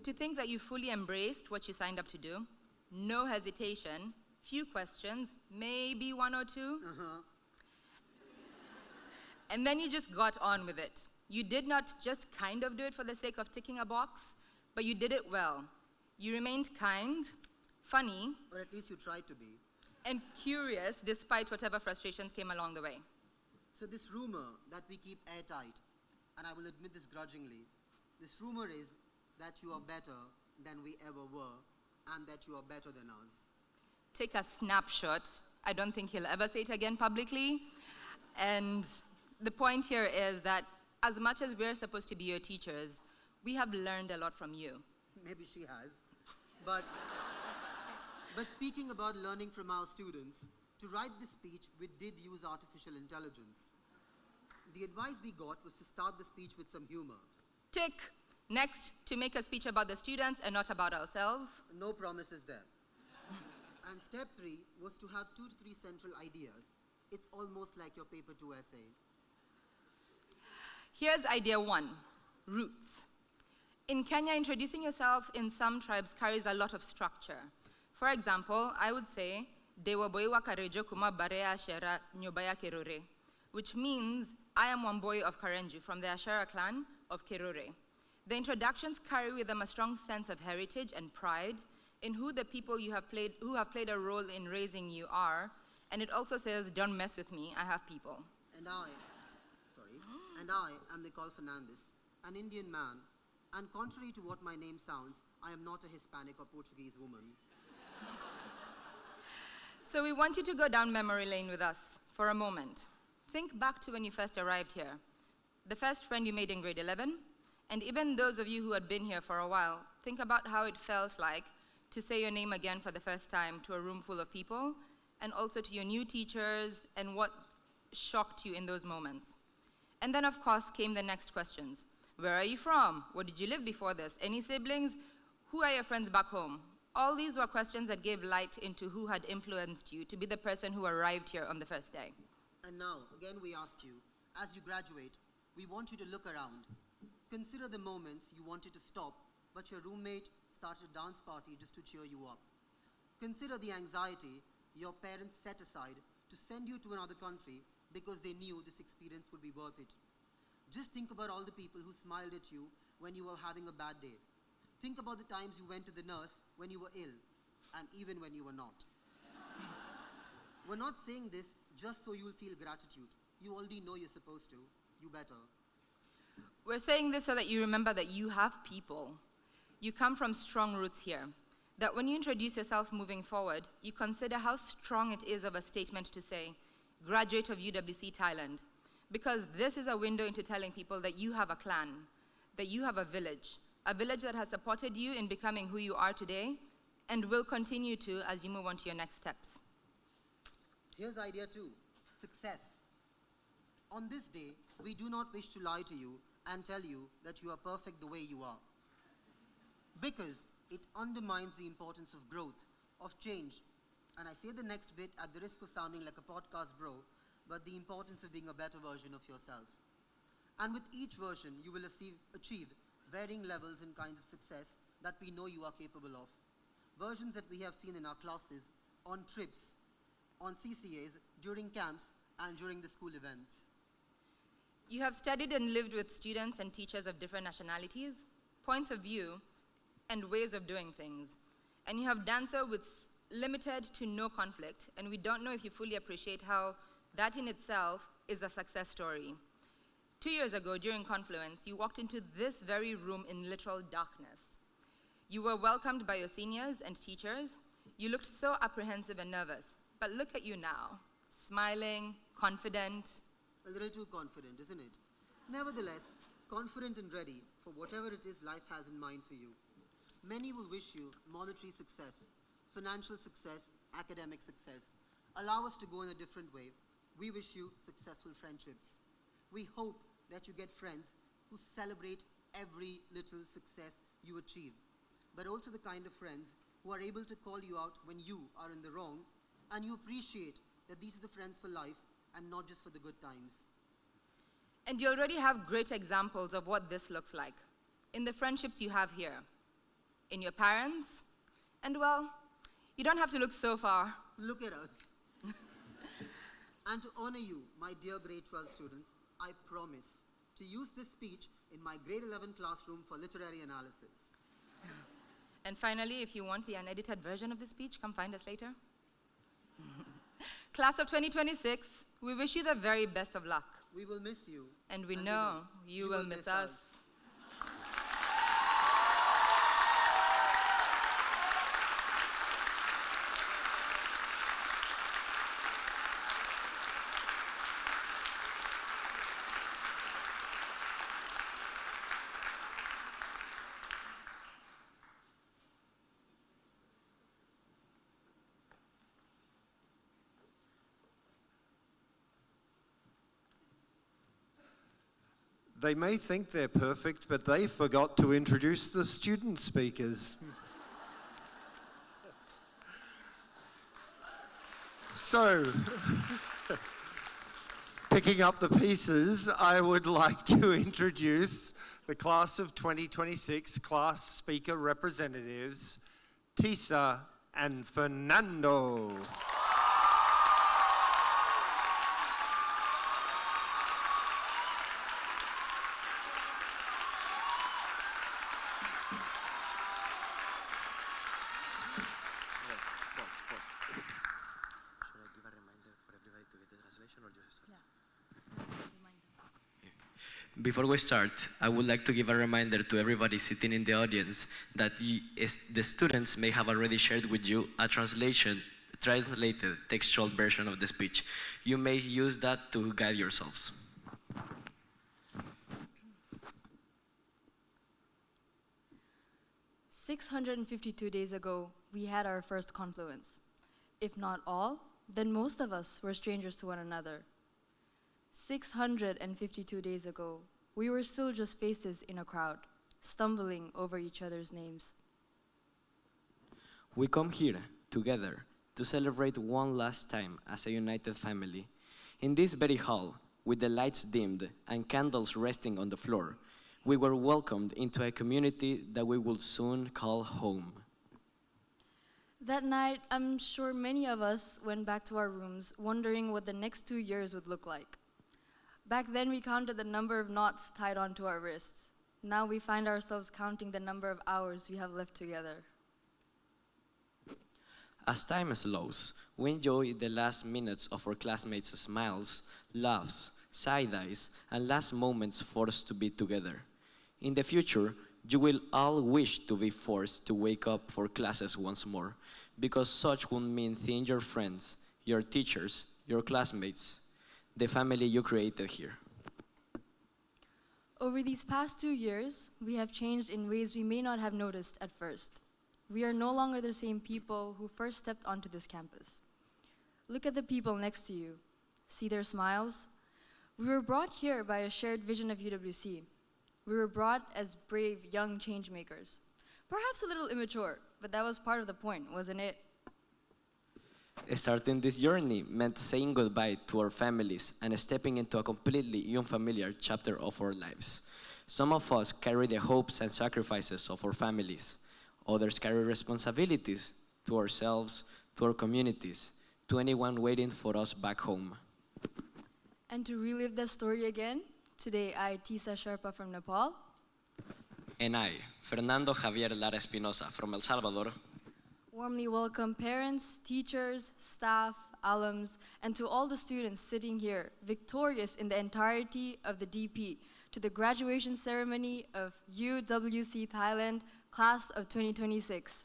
To think that you fully embraced what you signed up to do, no hesitation, few questions, maybe one or two, and then you just got on with it. You did not just kind of do it for the sake of ticking a box, but you did it well. You remained kind, funny, or at least you tried to be, and curious despite whatever frustrations came along the way. So this rumor that we keep airtight, and I will admit this grudgingly, this rumor is that you are better than we ever were, and that you are better than us. Take a snapshot. I don't think he'll ever say it again publicly. And the point here is that as much as we're supposed to be your teachers, we have learned a lot from you. Maybe she has. But speaking about learning from our students, to write this speech, we did use artificial intelligence. The advice we got was to start the speech with some humor. Tick. Next, to make a speech about the students and not about ourselves. No promises there. And step 3 was to have 2 to 3 central ideas. It's almost like your paper 2 essay. Here's idea 1, roots. In Kenya, introducing yourself in some tribes carries a lot of structure. For example, I would say, Dewa boy wa Karejo kuma barea shera nyobaya Kerore, which means I am one boy of Karenju from the Ashera clan of Kerore. The introductions carry with them a strong sense of heritage and pride in who the people who have played a role in raising you are, and it also says, don't mess with me, I have people. And I, and I am Nicole Fernandez, an Indian man, and contrary to what my name sounds, I am not a Hispanic or Portuguese woman. So we want you to go down memory lane with us for a moment. Think back to when you first arrived here, the first friend you made in grade 11, and even those of you who had been here for a while, think about how it felt like to say your name again for the first time to a room full of people, and also to your new teachers, and what shocked you in those moments. And then, of course, came the next questions. Where are you from? Where did you live before this? Any siblings? Who are your friends back home? All these were questions that gave light into who had influenced you to be the person who arrived here on the first day. And now, again we ask you, as you graduate, we want you to look around. Consider the moments you wanted to stop, but your roommate started a dance party just to cheer you up. Consider the anxiety your parents set aside to send you to another country because they knew this experience would be worth it. Just think about all the people who smiled at you when you were having a bad day. Think about the times you went to the nurse when you were ill, and even when you were not. We're not saying this just so you'll feel gratitude. You already know you're supposed to. You better. We're saying this so that you remember that you have people. You come from strong roots here. That when you introduce yourself moving forward, you consider how strong it is of a statement to say, graduate of UWC Thailand. Because this is a window into telling people that you have a clan, that you have a village that has supported you in becoming who you are today, and will continue to as you move on to your next steps. Here's idea 2, success. On this day, we do not wish to lie to you and tell you that you are perfect the way you are. Because it undermines the importance of growth, of change. And I say the next bit at the risk of sounding like a podcast bro, but the importance of being a better version of yourself. And with each version, you will achieve varying levels and kinds of success that we know you are capable of. Versions that we have seen in our classes, on trips, on CCAs, during camps, and during the school events. You have studied and lived with students and teachers of different nationalities, points of view, and ways of doing things. And you have done so with limited to no conflict, and we don't know if you fully appreciate how that in itself is a success story. 2 years ago, during Confluence, you walked into this very room in literal darkness. You were welcomed by your seniors and teachers. You looked so apprehensive and nervous, but look at you now, smiling, confident. A little too confident, isn't it? Nevertheless, confident and ready for whatever it is life has in mind for you. Many will wish you monetary success, financial success, academic success. Allow us to go in a different way. We wish you successful friendships. We hope that you get friends who celebrate every little success you achieve, but also the kind of friends who are able to call you out when you are in the wrong, and you appreciate that these are the friends for life and not just for the good times. And you already have great examples of what this looks like in the friendships you have here, in your parents, and well, you don't have to look so far. Look at us. And to honor you, my dear grade 12 students, I promise to use this speech in my grade 11 classroom for literary analysis. And finally, if you want the unedited version of the speech, come find us later. Class of 2026, we wish you the very best of luck. We will miss you. And we know you will miss us. They may think they're perfect, but they forgot to introduce the student speakers. So, picking up the pieces, I would like to introduce the class of 2026 class speaker representatives, Tisa and Fernando. Before we start, I would like to give a reminder to everybody sitting in the audience that the students may have already shared with you a translated textual version of the speech. You may use that to guide yourselves. 652 days ago, we had our first confluence. If not all, then most of us were strangers to one another. 652 days ago, we were still just faces in a crowd, stumbling over each other's names. We come here together to celebrate one last time as a united family. In this very hall, with the lights dimmed and candles resting on the floor, we were welcomed into a community that we will soon call home. That night, I'm sure many of us went back to our rooms wondering what the next 2 years would look like. Back then, we counted the number of knots tied onto our wrists. Now we find ourselves counting the number of hours we have left together. As time slows, we enjoy the last minutes of our classmates' smiles, laughs, side-eyes, and last moments forced to be together. In the future, you will all wish to be forced to wake up for classes once more, because such would mean seeing your friends, your teachers, your classmates, the family you created here. Over these past 2 years, we have changed in ways we may not have noticed at first. We are no longer the same people who first stepped onto this campus. Look at the people next to you. See their smiles? We were brought here by a shared vision of UWC. We were brought as brave, young changemakers. Perhaps a little immature, but that was part of the point, wasn't it? Starting this journey meant saying goodbye to our families and stepping into a completely unfamiliar chapter of our lives. Some of us carry the hopes and sacrifices of our families. Others carry responsibilities to ourselves, to our communities, to anyone waiting for us back home. And to relive that story again, today I, Tisa Sherpa from Nepal, And I, Fernando Javier Lara Espinosa from El Salvador, warmly welcome parents, teachers, staff, alums, and to all the students sitting here, victorious in the entirety of the DP, to the graduation ceremony of UWC Thailand, class of 2026.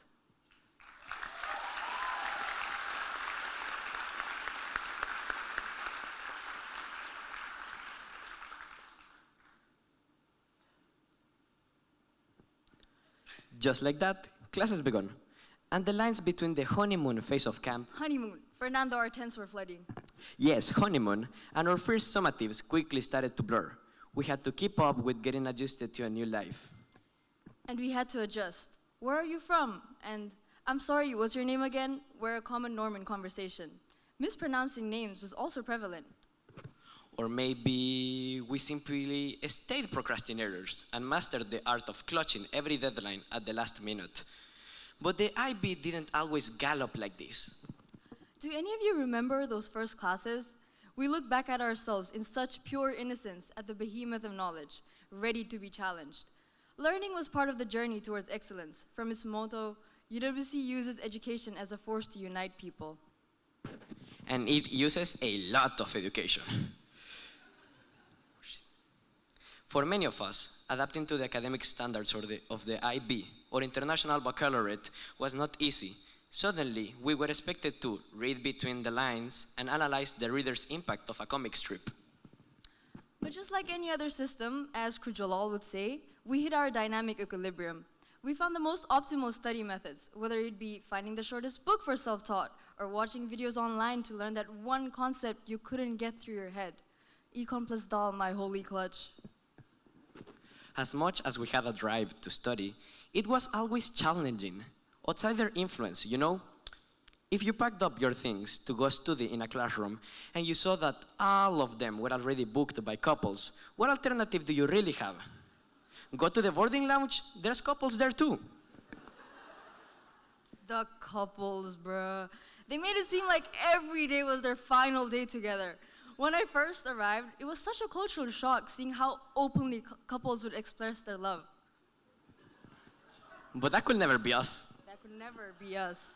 Just like that, class has begun. And the lines between the honeymoon phase of camp, Honeymoon. Fernando, our tents were flooding. yes, honeymoon, and our first summatives quickly started to blur. We had to keep up with getting adjusted to a new life. And we had to adjust. Where are you from? And I'm sorry, what's your name again? Were a common norm in conversation. Mispronouncing names was also prevalent. Or maybe we simply stayed procrastinators and mastered the art of clutching every deadline at the last minute. But the IB didn't always gallop like this. Do any of you remember those first classes? We look back at ourselves in such pure innocence at the behemoth of knowledge, ready to be challenged. Learning was part of the journey towards excellence. From its motto, UWC uses education as a force to unite people. And it uses a lot of education. For many of us, adapting to the academic standards of the IB or International Baccalaureate was not easy. Suddenly, we were expected to read between the lines and analyze the reader's impact of a comic strip. But just like any other system, as Krujalal would say, we hit our dynamic equilibrium. We found the most optimal study methods, whether it be finding the shortest book for self-taught or watching videos online to learn that one concept you couldn't get through your head. Econ plus Dal, my holy clutch. As much as we had a drive to study, it was always challenging. Outsider influence, you know? If you packed up your things to go study in a classroom and you saw that all of them were already booked by couples, what alternative do you really have? Go to the boarding lounge? There's couples there too. The couples, bruh. They made it seem like every day was their final day together. When I first arrived, it was such a cultural shock seeing how openly couples would express their love. But that could never be us. That could never be us.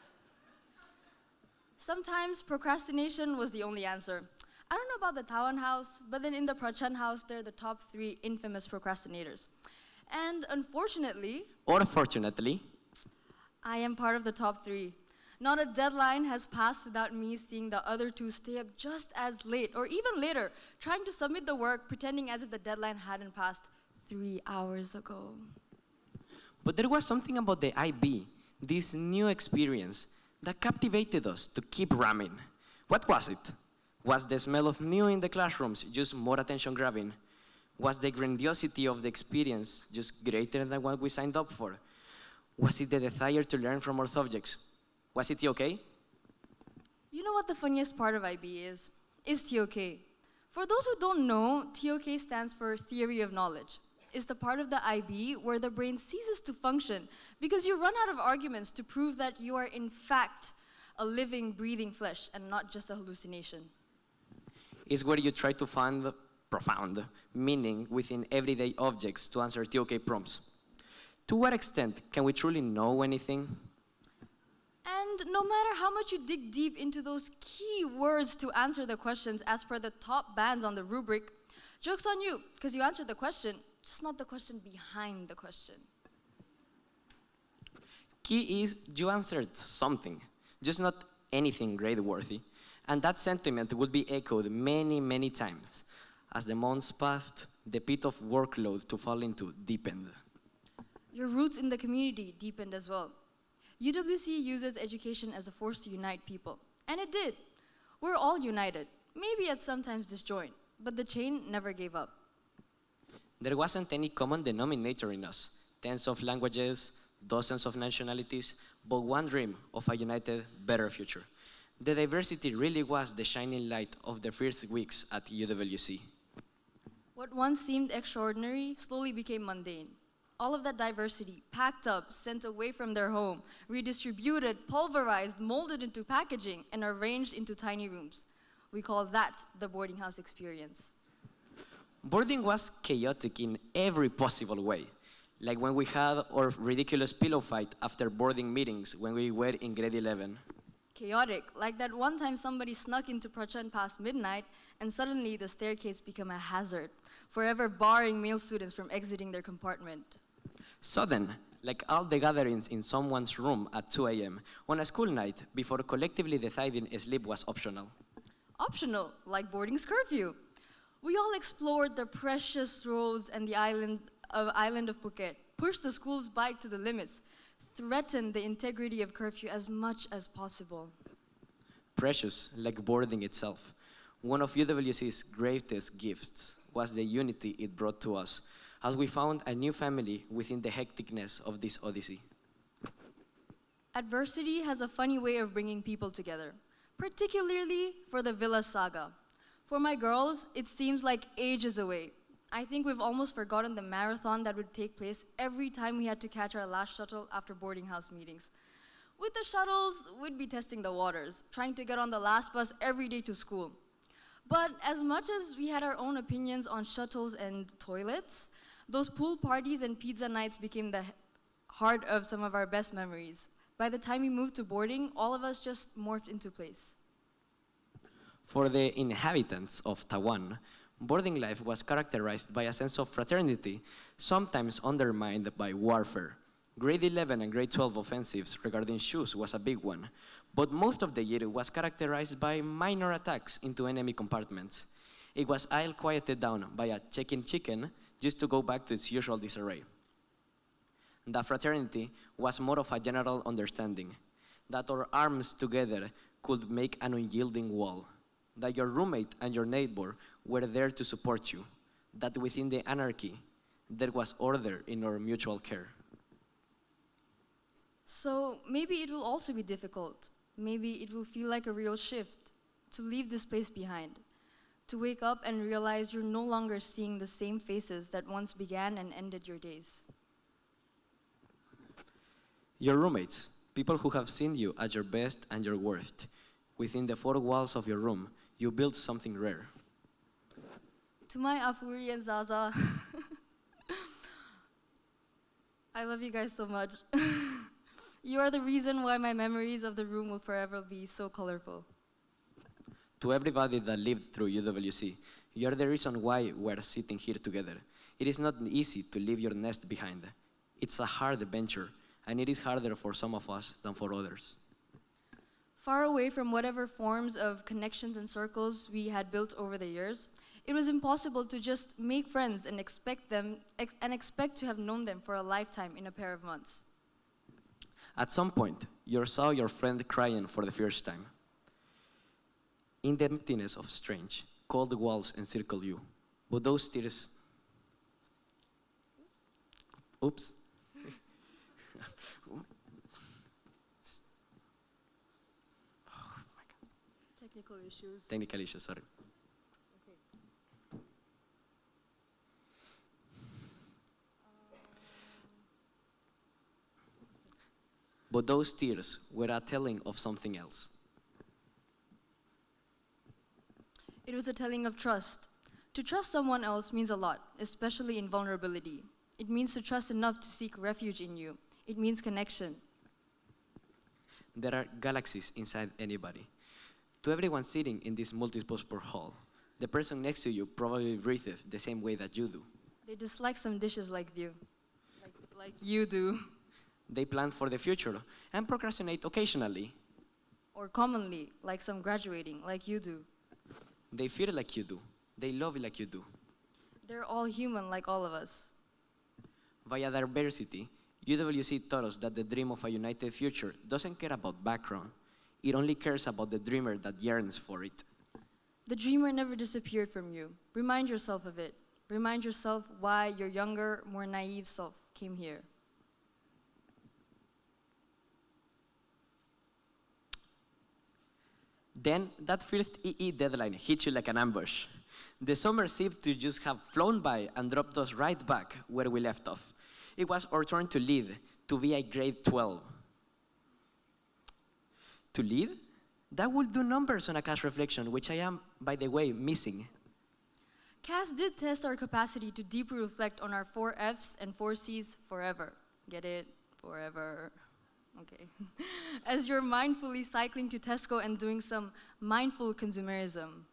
Sometimes procrastination was the only answer. I don't know about the Tawan house, but then in the Prachan house, they're the top 3 infamous procrastinators. And unfortunately, Or fortunately, I am part of the top 3. Not a deadline has passed without me seeing the other 2 stay up just as late, or even later, trying to submit the work, pretending as if the deadline hadn't passed 3 hours ago. but there was something about the IB, this new experience, that captivated us to keep ramming. What was it? Was the smell of new in the classrooms just more attention grabbing? Was the grandiosity of the experience just greater than what we signed up for? Was it the desire to learn from our subjects? Was it TOK? You know what the funniest part of IB is? Is TOK. For those who don't know, TOK stands for Theory of Knowledge. It's the part of the IB where the brain ceases to function because you run out of arguments to prove that you are in fact a living, breathing flesh and not just a hallucination. It's where you try to find profound meaning within everyday objects to answer TOK prompts. To what extent can we truly know anything? And no matter how much you dig deep into those key words to answer the questions as per the top bands on the rubric, joke's on you, because you answered the question, just not the question behind the question. Key is you answered something, just not anything grade-worthy. And that sentiment would be echoed many, many times. As the months passed, the pit of workload to fall into deepened. Your roots in the community deepened as well. UWC uses education as a force to unite people, and it did. We're all united, maybe at sometimes disjoint, but the chain never gave up. There wasn't any common denominator in us, tens of languages, dozens of nationalities, but one dream of a united, better future. The diversity really was the shining light of the first weeks at UWC. What once seemed extraordinary slowly became mundane. All of that diversity, packed up, sent away from their home, redistributed, pulverized, molded into packaging, and arranged into tiny rooms. We call that the boarding house experience. Boarding was chaotic in every possible way, like when we had our ridiculous pillow fight after boarding meetings when we were in grade 11. Chaotic, like that one time somebody snuck into Prachan past midnight and suddenly the staircase became a hazard, forever barring male students from exiting their compartment. Sudden, like all the gatherings in someone's room at 2 a.m. on a school night before collectively deciding sleep was optional. Optional, like boarding's curfew. We all explored the precious roads and the island of Phuket, pushed the school's bike to the limits, threatened the integrity of curfew as much as possible. Precious, like boarding itself. One of UWC's greatest gifts was the unity it brought to us, as we found a new family within the hecticness of this odyssey. Adversity has a funny way of bringing people together, particularly for the Villa Saga. For my girls, it seems like ages away. I think we've almost forgotten the marathon that would take place every time we had to catch our last shuttle after boarding house meetings. With the shuttles, we'd be testing the waters, trying to get on the last bus every day to school. But as much as we had our own opinions on shuttles and toilets, those pool parties and pizza nights became the heart of some of our best memories. By the time we moved to boarding, all of us just morphed into place. For the inhabitants of Tawan, boarding life was characterized by a sense of fraternity, sometimes undermined by warfare. Grade 11 and grade 12 offensives regarding shoes was a big one, but most of the year was characterized by minor attacks into enemy compartments. It was all quieted down by a check-in chicken just to go back to its usual disarray. The fraternity was more of a general understanding, that our arms together could make an unyielding wall, that your roommate and your neighbor were there to support you, that within the anarchy, there was order in our mutual care. So maybe it will also be difficult. Maybe it will feel like a real shift to leave this place behind, to wake up and realize you're no longer seeing the same faces that once began and ended your days. Your roommates, people who have seen you at your best and your worst, within the four walls of your room, you built something rare. To my Afuri and Zaza, I love you guys so much. You are the reason why my memories of the room will forever be so colorful. To everybody that lived through UWC, you're the reason why we're sitting here together. It is not easy to leave your nest behind. It's a hard adventure, and it is harder for some of us than for others. Far away from whatever forms of connections and circles we had built over the years, it was impossible to just make friends and expect to have known them for a lifetime in a pair of months. At some point, you saw your friend crying for the first time. In the emptiness of strange, cold walls encircle you, but those tears... Oops. Technical issues. Technical issues, sorry. But those tears were a telling of something else. It was a telling of trust. To trust someone else means a lot, especially in vulnerability. It means to trust enough to seek refuge in you. It means connection. There are galaxies inside anybody. To everyone sitting in this multi-purpose hall, the person next to you probably breathes the same way that you do. They dislike some dishes like you. Like you do. They plan for the future and procrastinate occasionally. Or commonly, like some graduating, like you do. They feel like you do. They love like you do. They're all human like all of us. Via diversity, UWC taught us that the dream of a united future doesn't care about background. It only cares about the dreamer that yearns for it. The dreamer never disappeared from you. Remind yourself of it. Remind yourself why your younger, more naive self came here. Then that first EE deadline hit you like an ambush. The summer seemed to just have flown by and dropped us right back where we left off. It was our turn to lead, to be a grade 12. To lead? That would do numbers on a CAS reflection, which I am, by the way, missing. CAS did test our capacity to deeply reflect on our 4 Fs and 4 Cs forever. Get it? Forever. Okay. As you're mindfully cycling to Tesco and doing some mindful consumerism.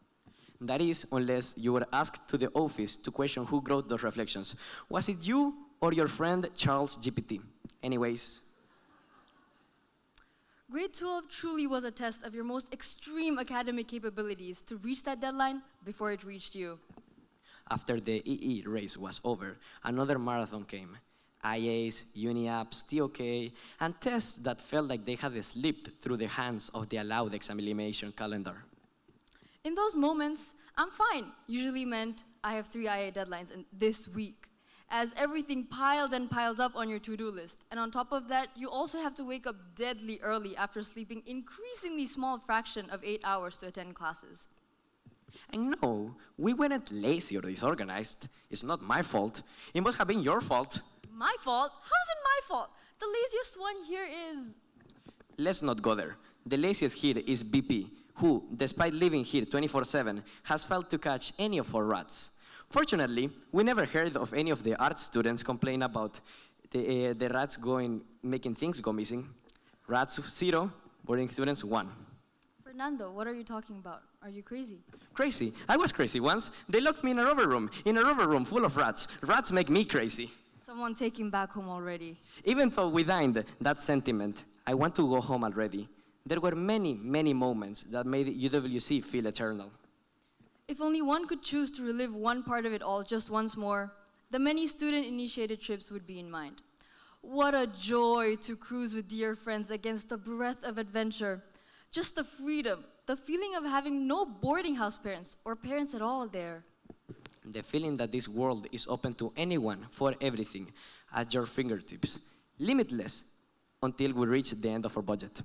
That is, unless you were asked to the office to question who wrote those reflections. Was it you or your friend Charles GPT? Anyways. Grade 12 truly was a test of your most extreme academic capabilities to reach that deadline before it reached you. After the EE race was over, another marathon came. IAs, uni-apps, TOK, and tests that felt like they had slipped through the hands of the allowed examination calendar. In those moments, I'm fine usually meant I have 3 IA deadlines this week, as everything piled and piled up on your to-do list. And on top of that, you also have to wake up deadly early after sleeping increasingly small fraction of 8 hours to attend classes. And no, we weren't lazy or disorganized. It's not my fault. It must have been your fault. My fault? How is it my fault? The laziest one here is... Let's not go there. The laziest here is BP, who, despite living here 24/7, has failed to catch any of our rats. Fortunately, we never heard of any of the art students complain about the rats making things go missing. Rats 0, boarding students 1. Fernando, what are you talking about? Are you crazy? Crazy? I was crazy once. They locked me in a rubber room full of rats. Rats make me crazy. Someone take him back home already. Even though we dined that sentiment, I want to go home already. There were many, many moments that made UWC feel eternal. If only one could choose to relive one part of it all just once more, the many student-initiated trips would be in mind. What a joy to cruise with dear friends against the breath of adventure. Just the freedom, the feeling of having no boarding house parents or parents at all there. The feeling that this world is open to anyone for everything at your fingertips. Limitless until we reach the end of our budget.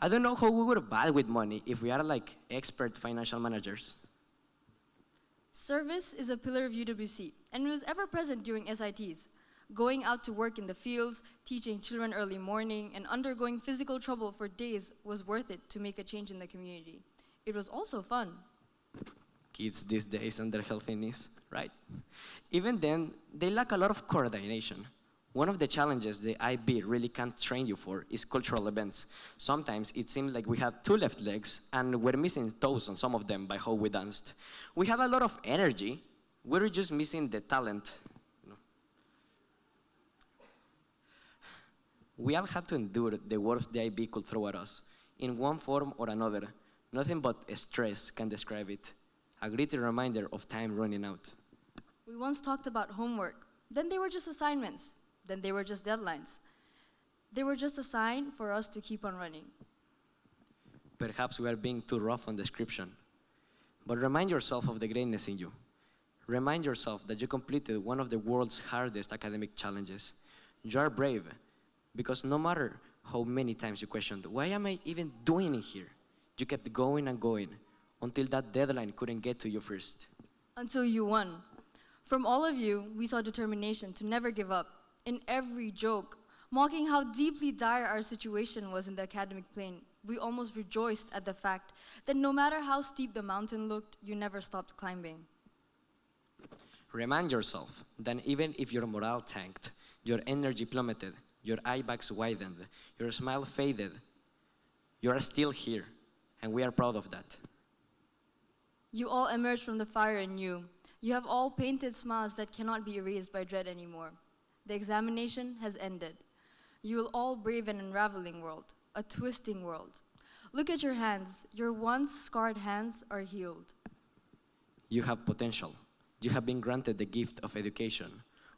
I don't know how we were bad with money if we are like expert financial managers. Service is a pillar of UWC, and it was ever present during SITs. Going out to work in the fields, teaching children early morning, and undergoing physical trouble for days was worth it to make a change in the community. It was also fun. Kids these days and their healthiness, right? Even then, they lack a lot of coordination. One of the challenges the IB really can't train you for is cultural events. Sometimes it seems like we have two left legs and we're missing toes on some of them by how we danced. We have a lot of energy, we're just missing the talent. We all have to endure the worst the IB could throw at us, in one form or another. Nothing but stress can describe it. A gritty reminder of time running out. We once talked about homework. Then they were just assignments. Then they were just deadlines. They were just a sign for us to keep on running. Perhaps we are being too rough on description. But remind yourself of the greatness in you. Remind yourself that you completed one of the world's hardest academic challenges. You are brave, because no matter how many times you questioned, why am I even doing it here? You kept going and going until that deadline couldn't get to you first. Until you won. From all of you, we saw determination to never give up. In every joke, mocking how deeply dire our situation was in the academic plane, we almost rejoiced at the fact that no matter how steep the mountain looked, you never stopped climbing. Remind yourself that even if your morale tanked, your energy plummeted, your eye bags widened, your smile faded, you are still here, and we are proud of that. You all emerged from the fire anew. You have all painted smiles that cannot be erased by dread anymore. The examination has ended. You will all brave an unraveling world, a twisting world. Look at your hands. Your once scarred hands are healed. You have potential. You have been granted the gift of education,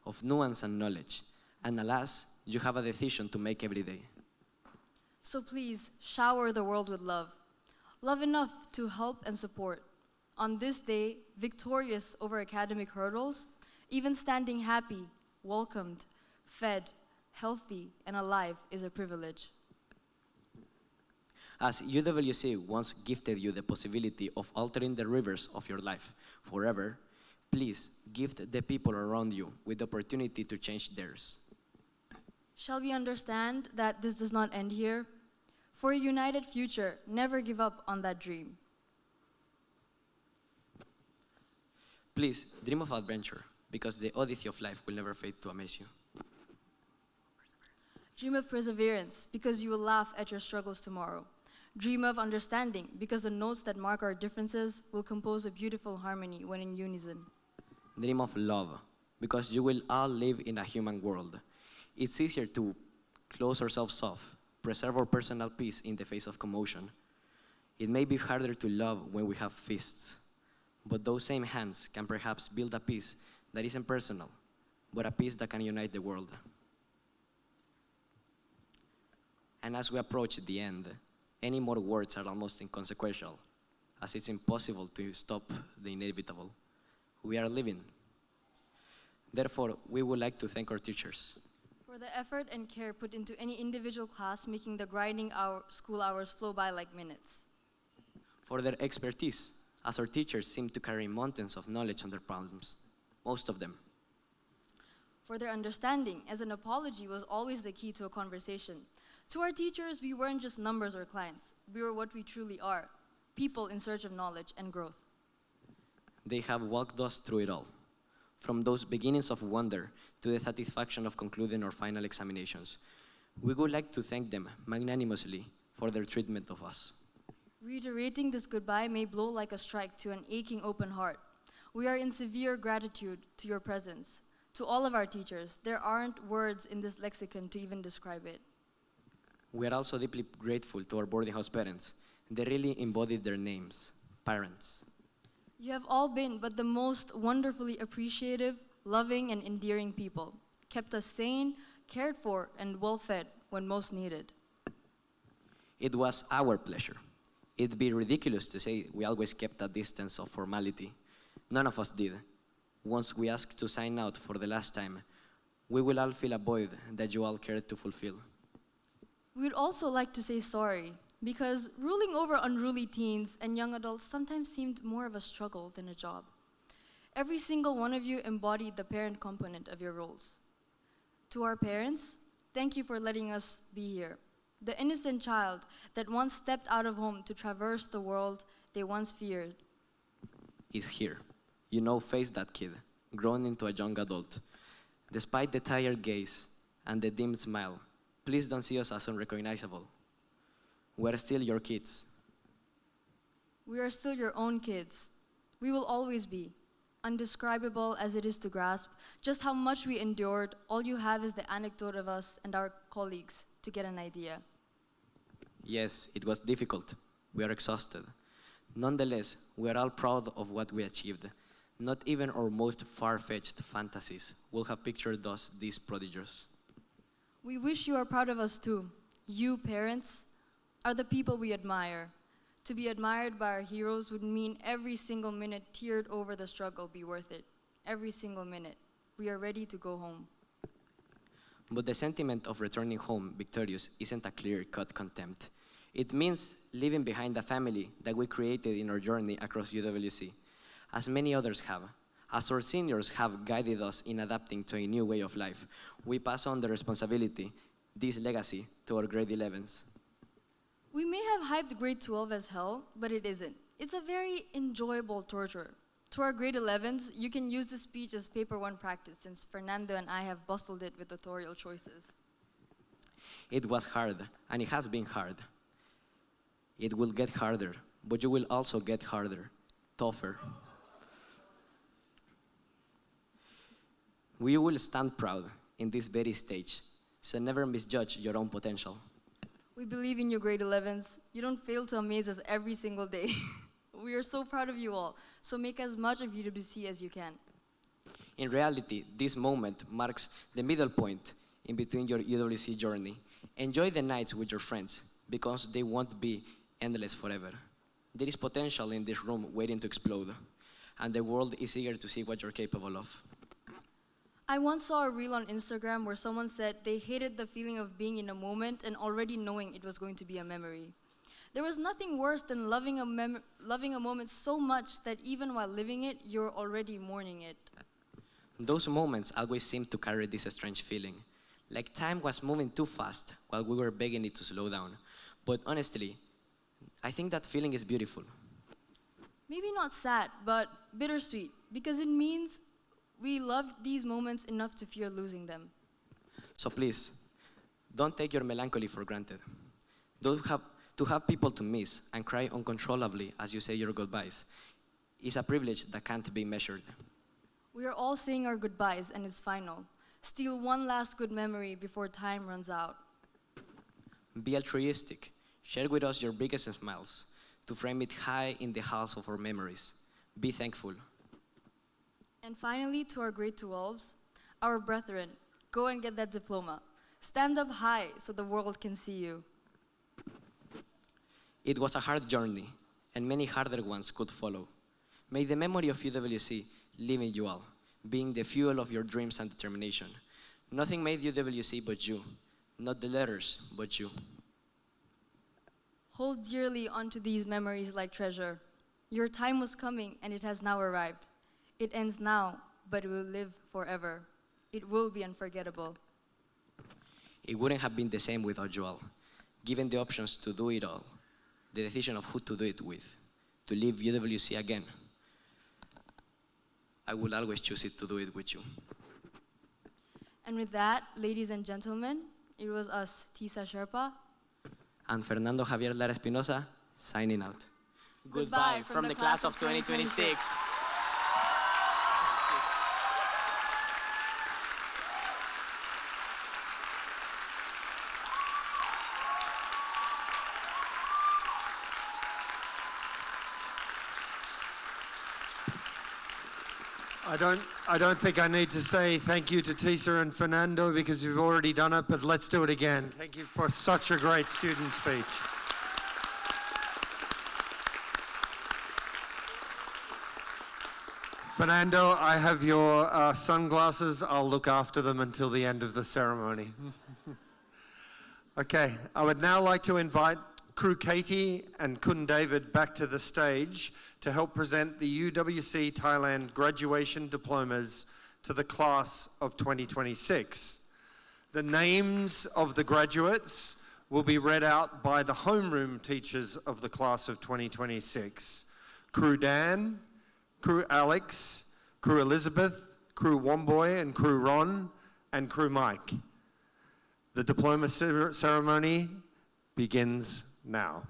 of nuance and knowledge, and alas, you have a decision to make every day. So please, shower the world with love. Love enough to help and support. On this day, victorious over academic hurdles, even standing happy, welcomed, fed, healthy, and alive is a privilege. As UWC once gifted you the possibility of altering the rivers of your life forever, please gift the people around you with the opportunity to change theirs. Shall we understand that this does not end here? For a united future, never give up on that dream. Please dream of adventure, because the odyssey of life will never fade to amaze you. Dream of perseverance, because you will laugh at your struggles tomorrow. Dream of understanding, because the notes that mark our differences will compose a beautiful harmony when in unison. Dream of love, because you will all live in a human world. It's easier to close ourselves off, preserve our personal peace in the face of commotion. It may be harder to love when we have fists, but those same hands can perhaps build a peace that isn't personal, but a peace that can unite the world. And as we approach the end, any more words are almost inconsequential, as it's impossible to stop the inevitable. We are living. Therefore, we would like to thank our teachers for the effort and care put into any individual class, making the grinding school hours flow by like minutes. For their expertise, as our teachers seem to carry mountains of knowledge on their palms, most of them. For their understanding, as an apology was always the key to a conversation. To our teachers, we weren't just numbers or clients. We were what we truly are, people in search of knowledge and growth. They have walked us through it all, from those beginnings of wonder to the satisfaction of concluding our final examinations. We would like to thank them magnanimously for their treatment of us. Reiterating this goodbye may blow like a strike to an aching open heart. We are in severe gratitude to your presence. To all of our teachers, there aren't words in this lexicon to even describe it. We are also deeply grateful to our boarding house parents. They really embodied their names, parents. You have all been but the most wonderfully appreciative, loving, and endearing people, kept us sane, cared for, and well-fed when most needed. It was our pleasure. It'd be ridiculous to say we always kept a distance of formality. None of us did. Once we asked to sign out for the last time, we will all fill a void that you all cared to fulfill. We would also like to say sorry, because ruling over unruly teens and young adults sometimes seemed more of a struggle than a job. Every single one of you embodied the parent component of your roles. To our parents, thank you for letting us be here. The innocent child that once stepped out of home to traverse the world they once feared is here. You know, face that kid, grown into a young adult. Despite the tired gaze, and the dim smile. Please don't see us as unrecognizable. We're still your kids. We are still your own kids. We will always be. Undescribable as it is to grasp just how much we endured, all you have is the anecdote of us and our colleagues to get an idea. Yes, it was difficult. We are exhausted. Nonetheless, we are all proud of what we achieved. Not even our most far-fetched fantasies would have pictured us these prodigies. We wish you are proud of us too. You, parents, are the people we admire. To be admired by our heroes would mean every single minute tiered over the struggle be worth it. Every single minute. We are ready to go home. But the sentiment of returning home victorious isn't a clear-cut contempt. It means leaving behind a family that we created in our journey across UWC, as many others have. As our seniors have guided us in adapting to a new way of life, we pass on the responsibility, this legacy, to our grade 11s. We may have hyped grade 12 as hell, but it isn't. It's a very enjoyable torture. To our grade 11s, you can use this speech as paper one practice since Fernando and I have bustled it with tutorial choices. It was hard, and it has been hard. It will get harder, but you will also get harder, tougher. We will stand proud in this very stage, so never misjudge your own potential. We believe in you, grade 11s. You don't fail to amaze us every single day. We are so proud of you all, so make as much of UWC as you can. In reality, this moment marks the middle point in between your UWC journey. Enjoy the nights with your friends, because they won't be endless forever. There is potential in this room waiting to explode, and the world is eager to see what you're capable of. I once saw a reel on Instagram where someone said they hated the feeling of being in a moment and already knowing it was going to be a memory. There was nothing worse than loving a moment so much that even while living it, you're already mourning it. Those moments always seem to carry this strange feeling, like time was moving too fast while we were begging it to slow down. But honestly, I think that feeling is beautiful. Maybe not sad, but bittersweet, because it means we loved these moments enough to fear losing them. So please, don't take your melancholy for granted. To have people to miss and cry uncontrollably as you say your goodbyes is a privilege that can't be measured. We are all saying our goodbyes, and it's final. Steal one last good memory before time runs out. Be altruistic. Share with us your biggest smiles to frame it high in the halls of our memories. Be thankful. And finally, to our grade 12s, our brethren, go and get that diploma. Stand up high so the world can see you. It was a hard journey, and many harder ones could follow. May the memory of UWC live in you all, being the fuel of your dreams and determination. Nothing made UWC but you, not the letters, but you. Hold dearly onto these memories like treasure. Your time was coming, and it has now arrived. It ends now, but it will live forever. It will be unforgettable. It wouldn't have been the same without you all. Given the options to do it all, the decision of who to do it with, to leave UWC again, I will always choose it to do it with you. And with that, ladies and gentlemen, it was us, Tisa Sherpa and Fernando Javier Lara Espinosa, signing out. Goodbye from the class of 2026. I don't think I need to say thank you to Tisa and Fernando because you've already done it, but let's do it again. Thank you for such a great student speech. Fernando, I have your sunglasses. I'll look after them until the end of the ceremony. Okay, I would now like to invite Crew Katie and Kun David back to the stage to help present the UWC Thailand graduation diplomas to the class of 2026. The names of the graduates will be read out by the homeroom teachers of the class of 2026. Crew Dan, Crew Alex, Crew Elizabeth, Crew Womboy and Crew Ron, and Crew Mike. The diploma ceremony begins now.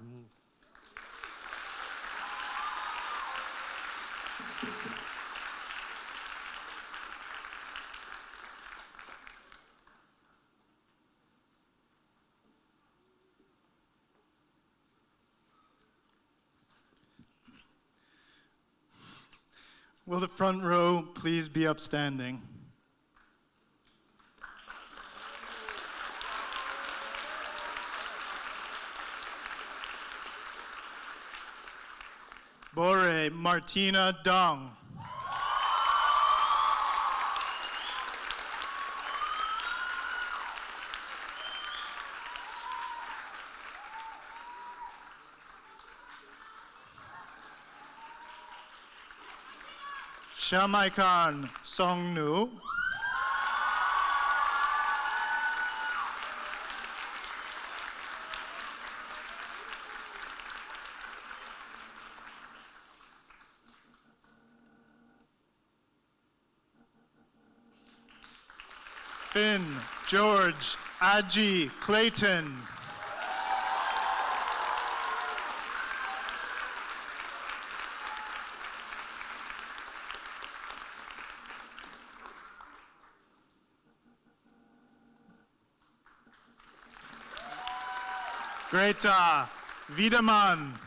Will the front row please be upstanding? Bore Martina Dong. Shamaikan Songnu. Finn George Aji Clayton. Greta Wiedemann.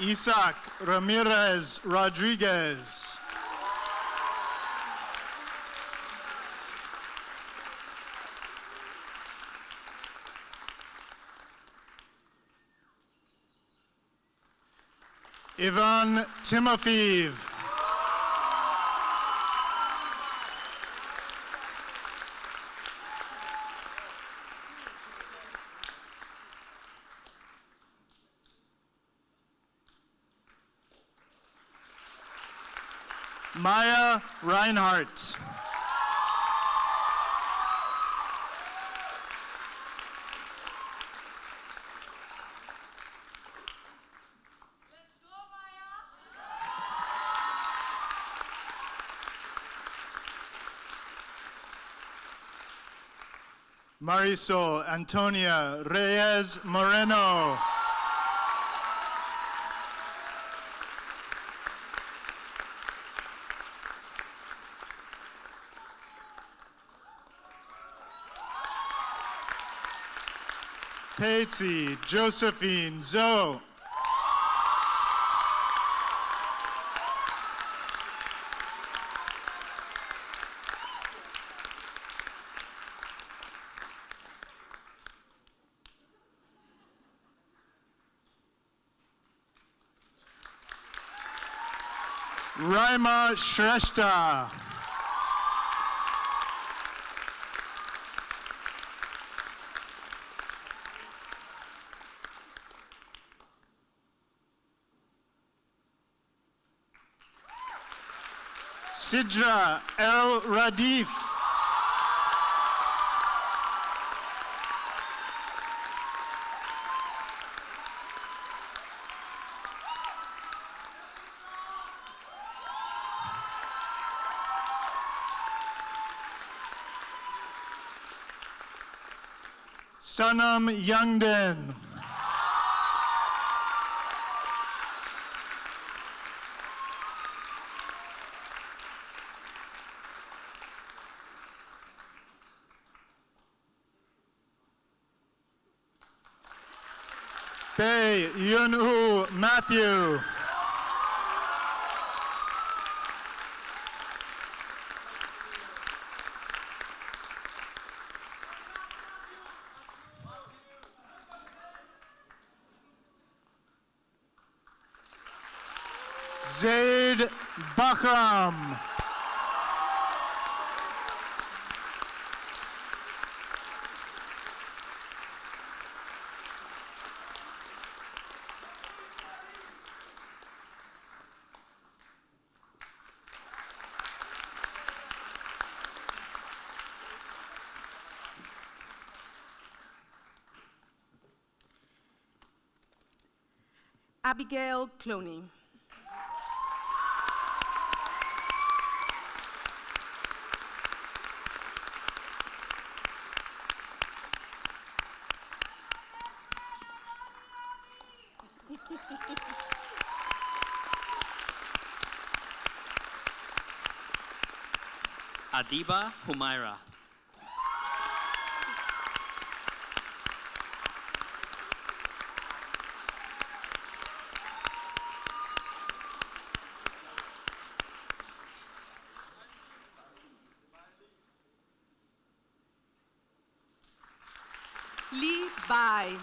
Isaac Ramirez Rodriguez. Ivan Timofeev. Maya Reinhardt. Marisol Antonia Reyes Moreno. Patsy Josephine Zoe. Raima Shrestha. Sidra El Radif. Sanam Youngden. Bae Yun-Woo Matthew. Zaid Bakram. Abigail Clooney. Adiba Humaira. Lee Bai.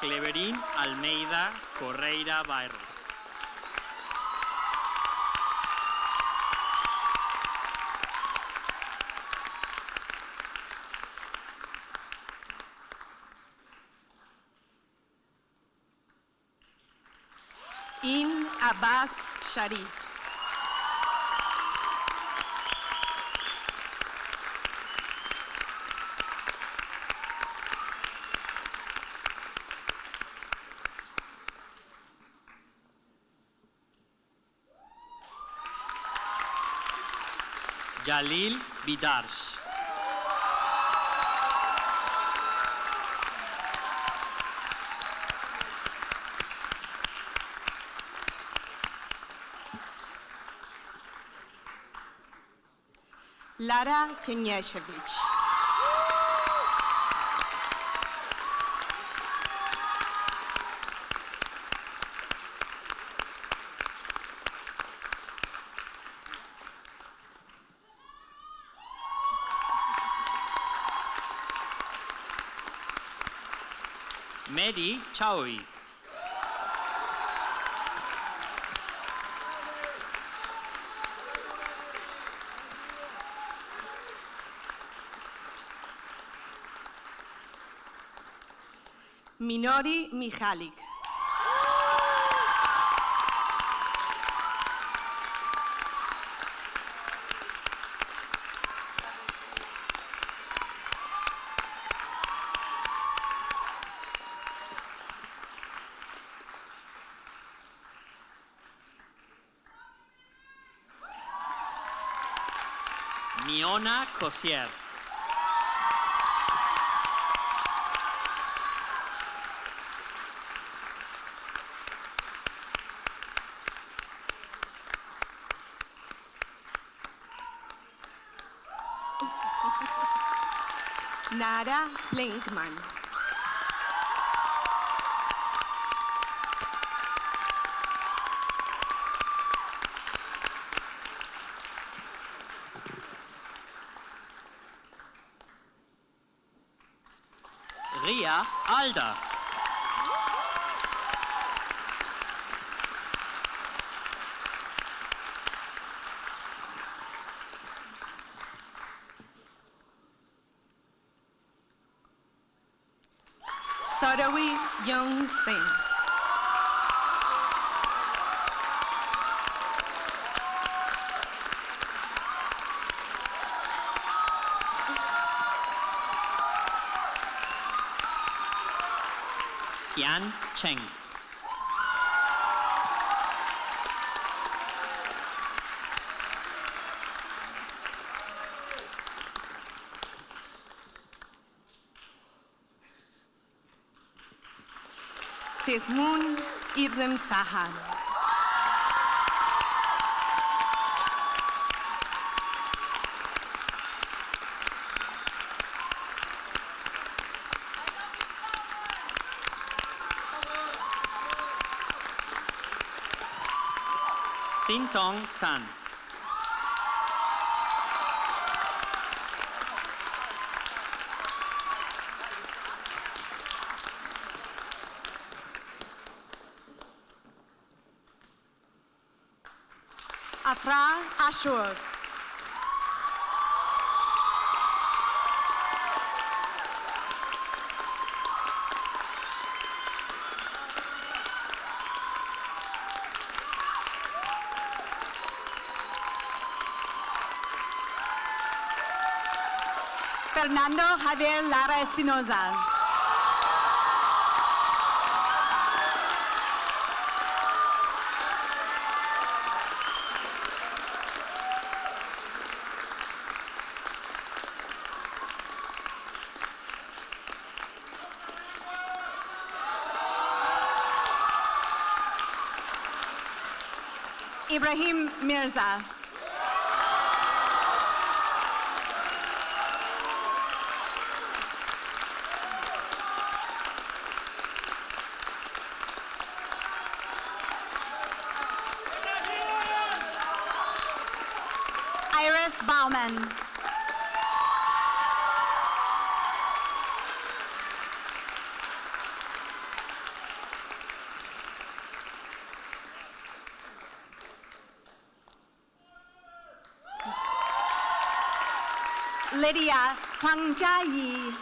Cleverín Almeida Correira Bairros. In Abbas Sharif. Jalil Bidarsh. Lara Knyashevich. Mehdi Chaui. Minori Michalik. Miona Cosier. Nara Blinkman. Ria Alda. Sodawi Young Singh. Yan Cheng. Tihmun Idrim Sahan. Sintong Tan. Afra Ashur. Fernando Javier Lara Espinoza. Ibrahim Mirza. Iris Bauman. Lydia Huang Jia.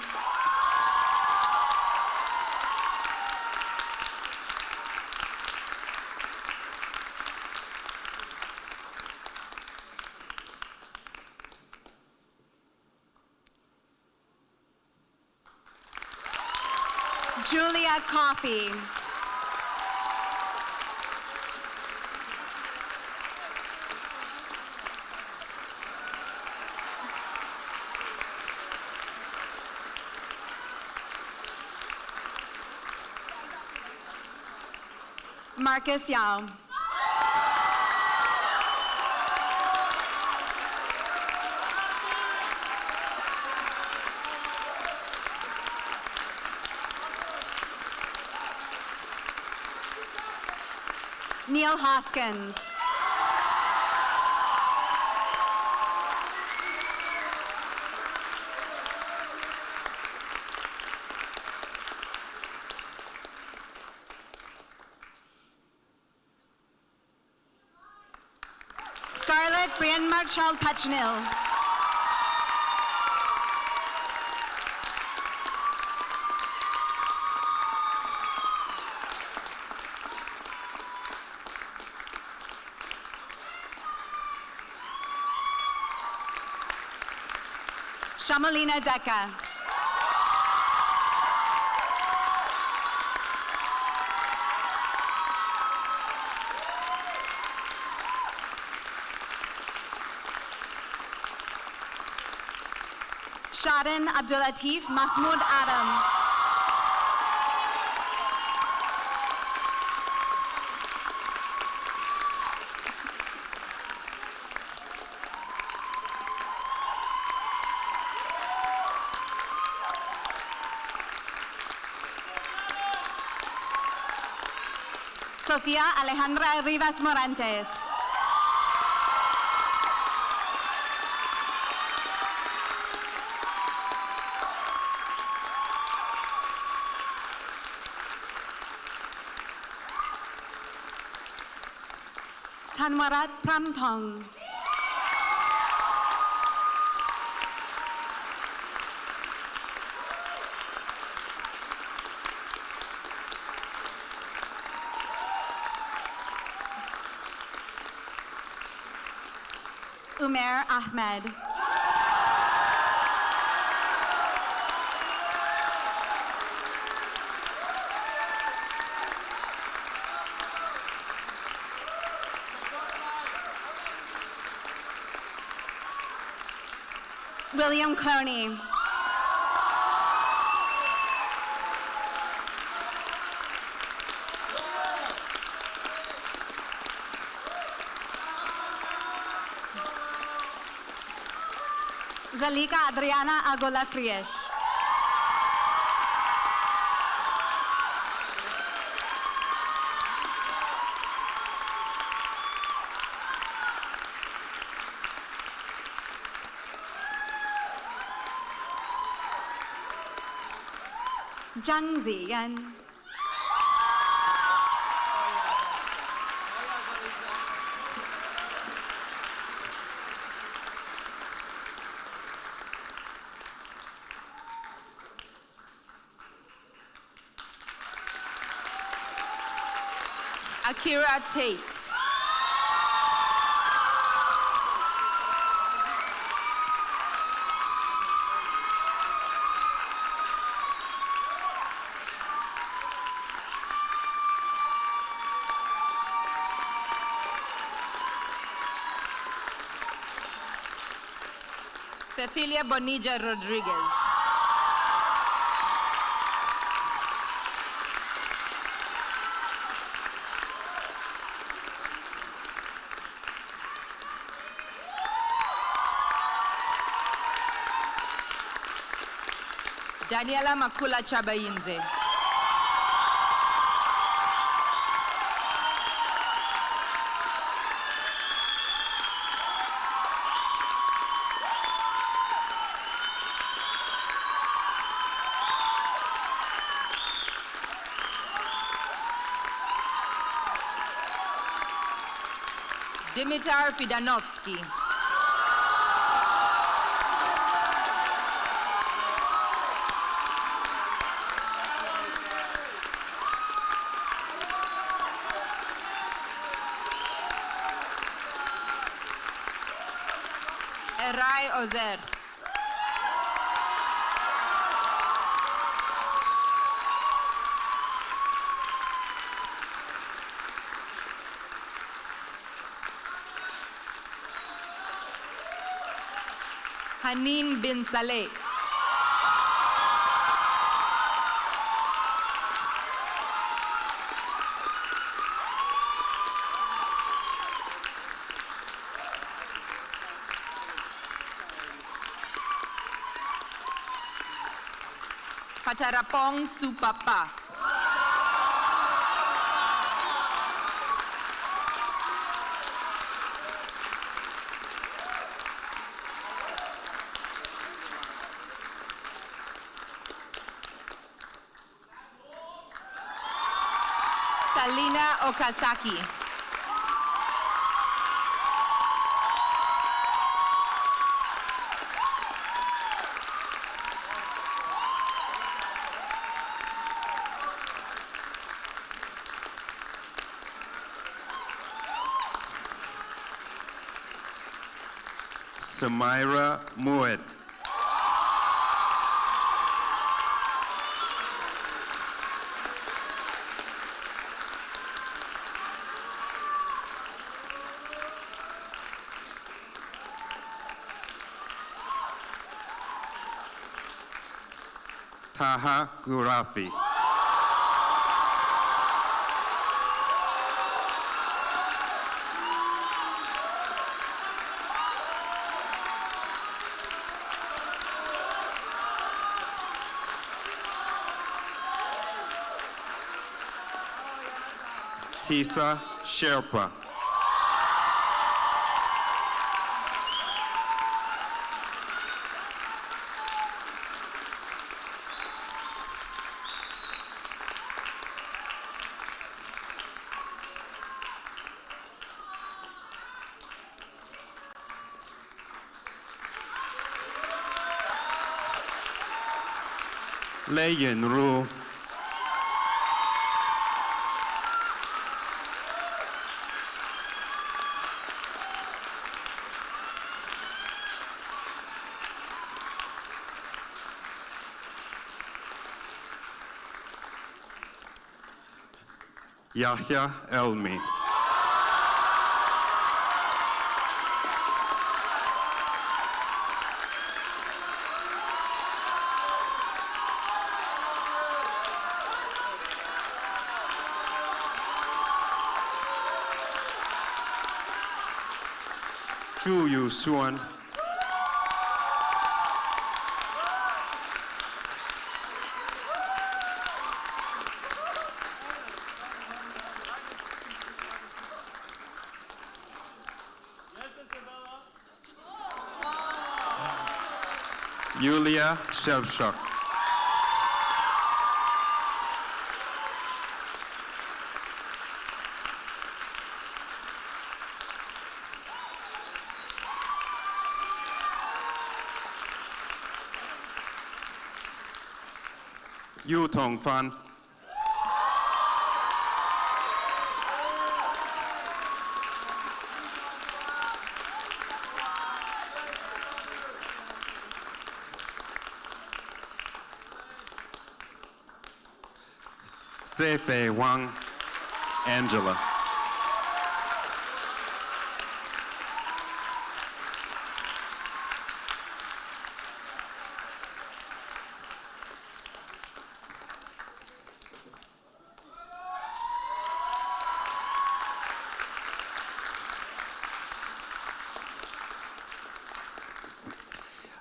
Julia Coffey. Marcus Yao. Neil Hoskins. Scarlett Brian Marshall Pachnil. Shamalina Decca. Shadan Abdulatif Mahmoud Adam. Sofía Alejandra Rivas Morantes. Tanwarat Pramthong. Umair Ahmed. William Cloney. Zalika Adriana Agola Friesch. Zhang Ziyan. Akira Tate. Cecilia Bonilla Rodriguez. Daniela Makula Chabayinze. Dimitar Fidanovsky. Eray Ozer. Hanin bin Saleh. Patarapong Supapa. Salina Okazaki. Samira Mued. Taha Gurafi. Tisa Sherpa. Lei Ru. Yahya Elmi. Chu Yu Suan. Yulia Shevchuk. Yu Tong Fan. Zeifei Wang Angela.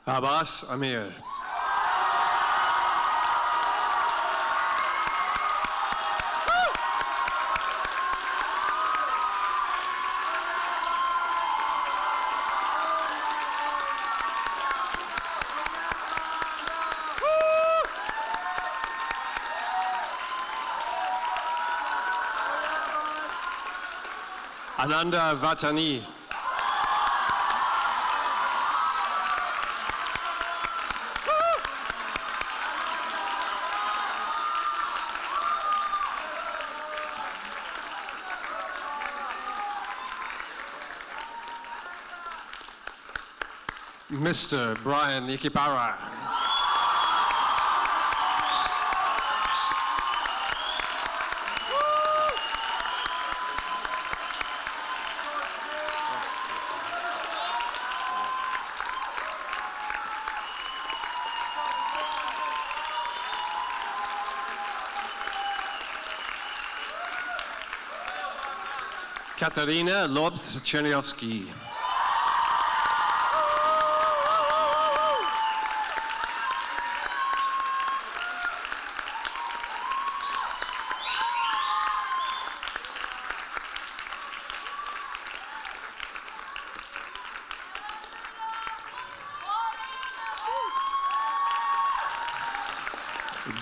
Abbas Amir. Ananda Vatani. Mr. Brian Ikibara. Katarina Lobs-Cherniowski.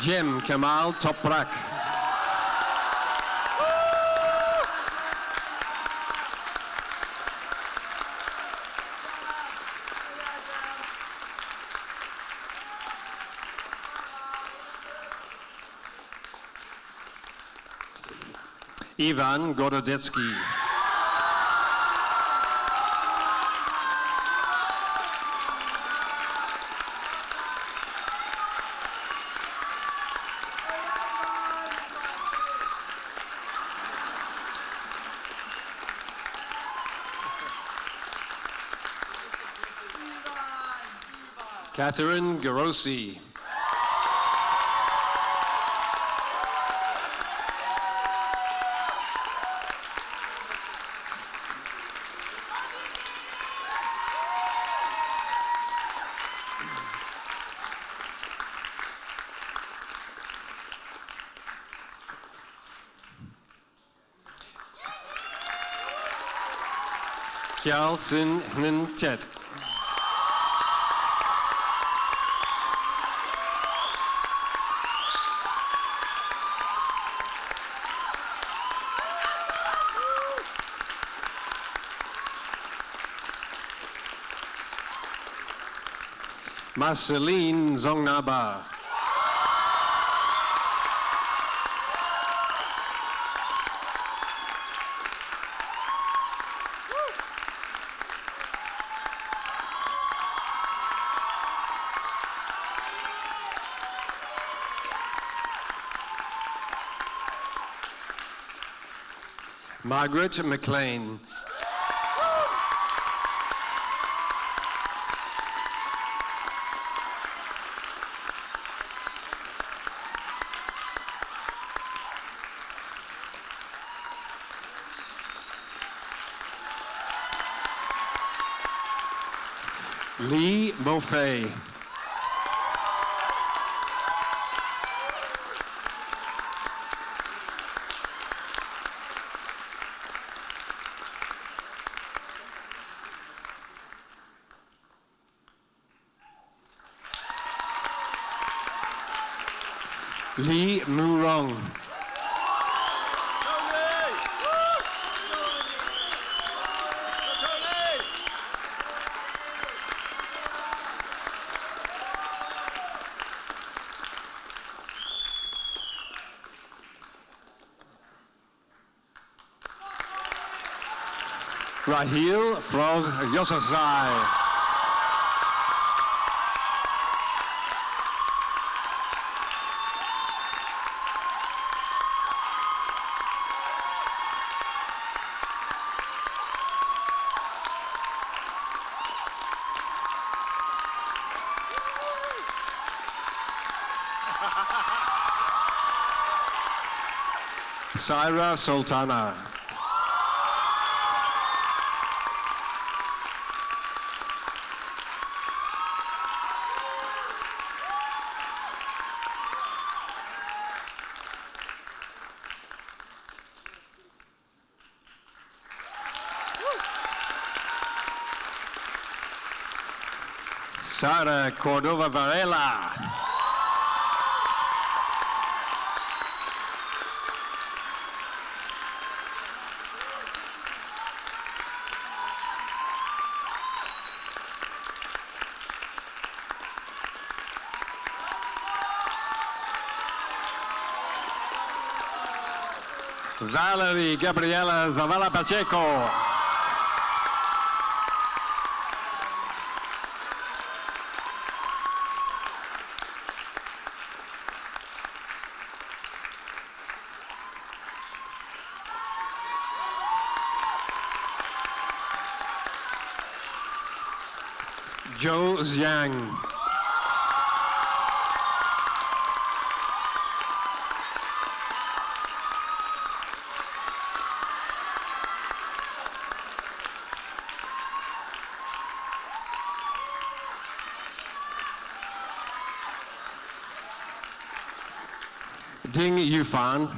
Jem Kamal Toprak. Ivan Gorodetsky. Catherine Garosi. Kial Sin Hnin Tet. Marceline Zongnaba. Margaret McLean. Lee Beaufay. Lee Murong. Rahil Frog Yosasai. Saira Sultana. Sara Cordova Varela. Valerie Gabriela Zavala Pacheco. Zhou Zhang. Ding Yufan.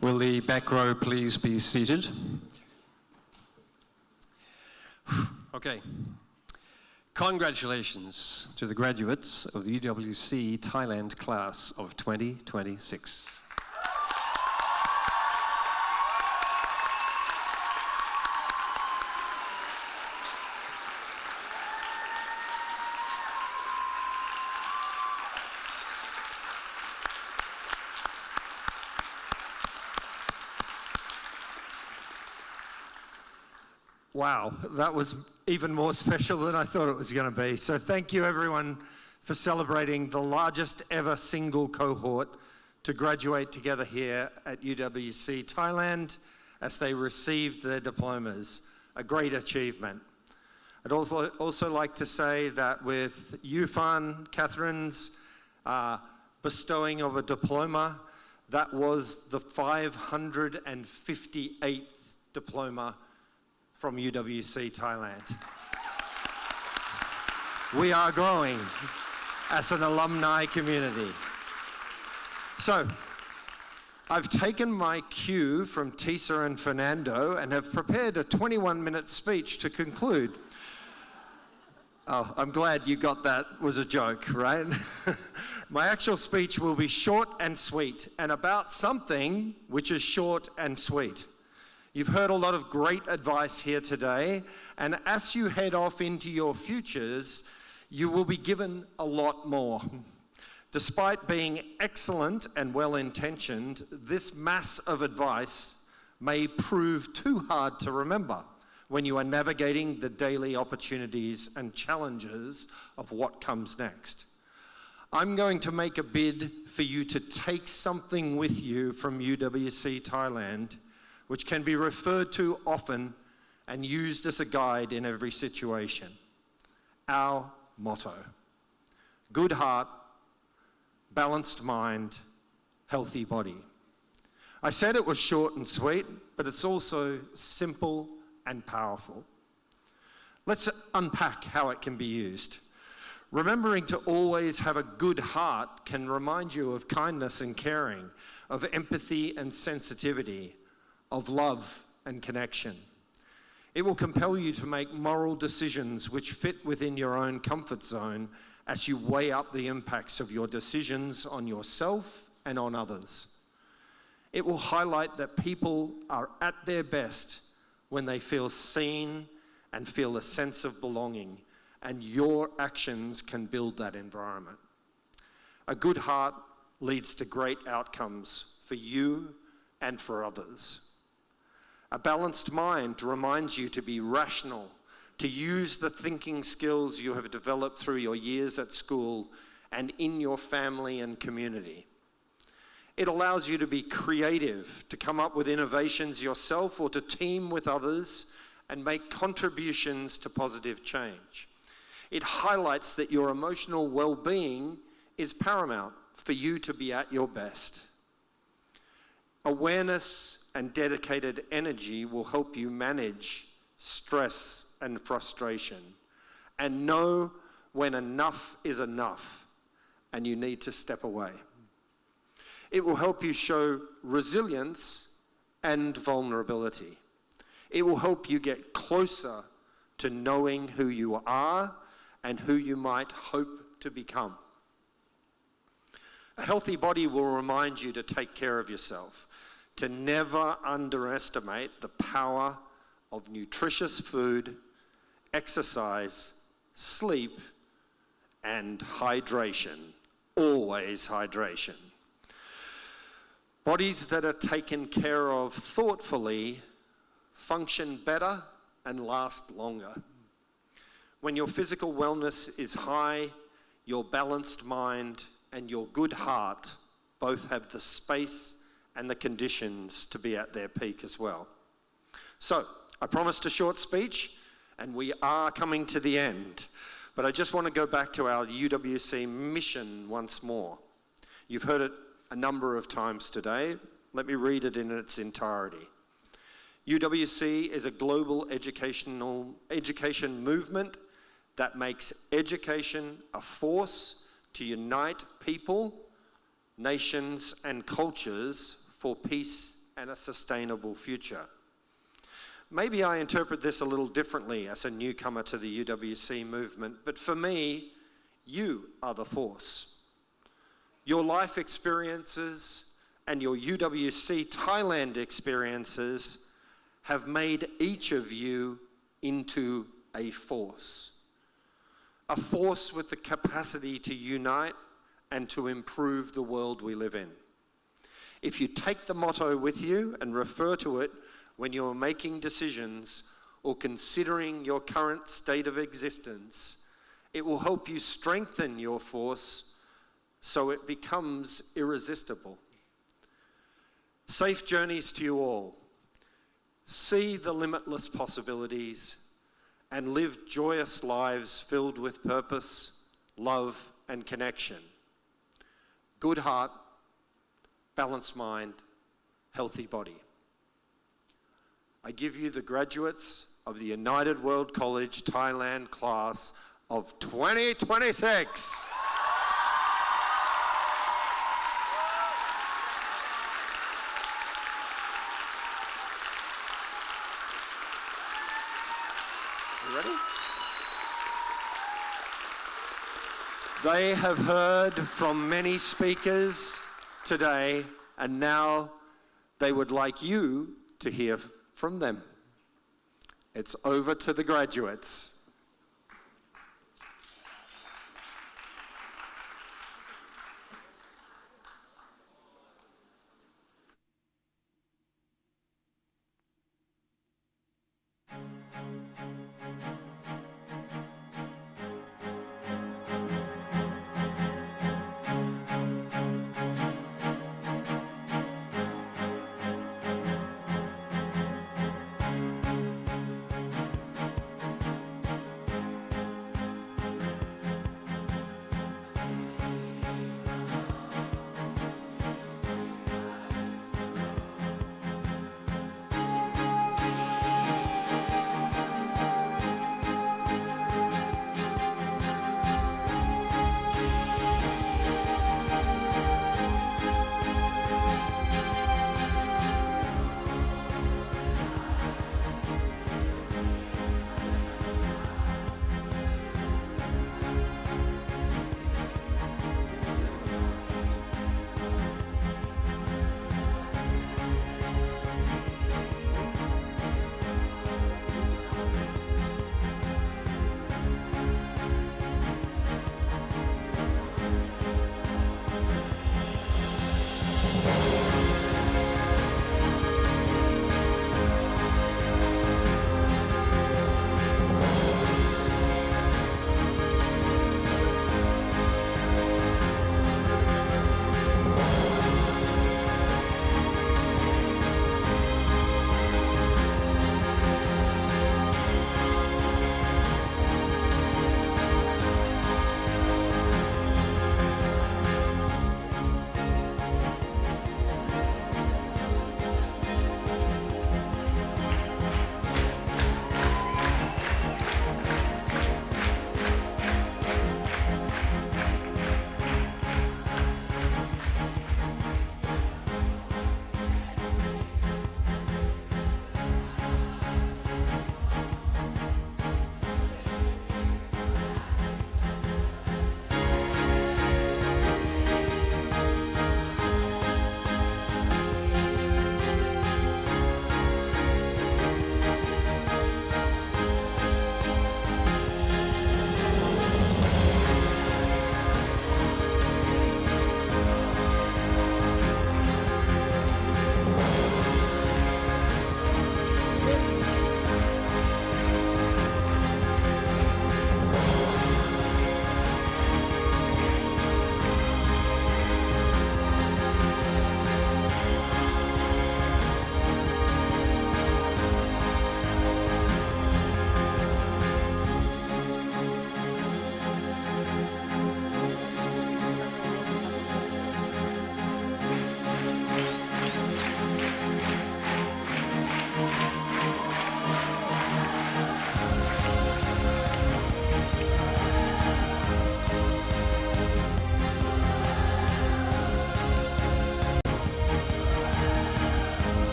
Will the back row please be seated? Okay. Congratulations to the graduates of the UWC Thailand class of 2026. Wow, that was even more special than I thought it was going to be. So thank you everyone for celebrating the largest ever single cohort to graduate together here at UWC Thailand as they received their diplomas. A great achievement. I'd also like to say that with Yufan, Catherine's bestowing of a diploma, that was the 558th diploma from UWC Thailand. We are growing as an alumni community. So, I've taken my cue from Tisa and Fernando and have prepared a 21-minute speech to conclude. Oh, I'm glad you got that was a joke, right? My actual speech will be short and sweet and about something which is short and sweet. You've heard a lot of great advice here today, and as you head off into your futures, you will be given a lot more. Despite being excellent and well-intentioned, this mass of advice may prove too hard to remember when you are navigating the daily opportunities and challenges of what comes next. I'm going to make a bid for you to take something with you from UWC Thailand, which can be referred to often and used as a guide in every situation. Our motto: good heart, balanced mind, healthy body. I said it was short and sweet, but it's also simple and powerful. Let's unpack how it can be used. Remembering to always have a good heart can remind you of kindness and caring, of empathy and sensitivity, of love and connection. It will compel you to make moral decisions which fit within your own comfort zone as you weigh up the impacts of your decisions on yourself and on others. It will highlight that people are at their best when they feel seen and feel a sense of belonging, and your actions can build that environment. A good heart leads to great outcomes for you and for others. A balanced mind reminds you to be rational, to use the thinking skills you have developed through your years at school and in your family and community. It allows you to be creative, to come up with innovations yourself or to team with others and make contributions to positive change. It highlights that your emotional well-being is paramount for you to be at your best. Awareness and dedicated energy will help you manage stress and frustration and know when enough is enough and you need to step away. It will help you show resilience and vulnerability. It will help you get closer to knowing who you are and who you might hope to become. A healthy body will remind you to take care of yourself, to never underestimate the power of nutritious food, exercise, sleep, and hydration. Always hydration. Bodies that are taken care of thoughtfully function better and last longer. When your physical wellness is high, your balanced mind and your good heart both have the space and the conditions to be at their peak as well. So, I promised a short speech, and we are coming to the end. But I just want to go back to our UWC mission once more. You've heard it a number of times today. Let me read it in its entirety. UWC is a global education movement that makes education a force to unite people, nations, and cultures for peace and a sustainable future. Maybe I interpret this a little differently as a newcomer to the UWC movement, but for me, you are the force. Your life experiences and your UWC Thailand experiences have made each of you into a force with the capacity to unite and to improve the world we live in. If you take the motto with you and refer to it when you're making decisions or considering your current state of existence, it will help you strengthen your force so it becomes irresistible. Safe journeys to you all. See the limitless possibilities and live joyous lives filled with purpose, love, and connection. Good heart, balanced mind, healthy body. I give you the graduates of the United World College Thailand class of 2026. You ready? They have heard from many speakers today, and now they would like you to hear from them. It's over to the graduates.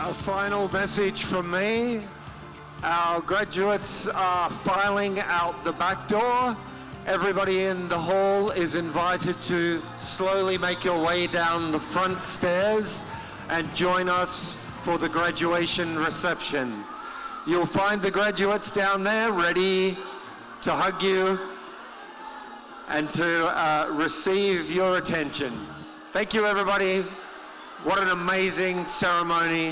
A final message from me. Our graduates are filing out the back door. Everybody in the hall is invited to slowly make your way down the front stairs and join us for the graduation reception. You'll find the graduates down there ready to hug you and to receive your attention. Thank you, everybody. What an amazing ceremony.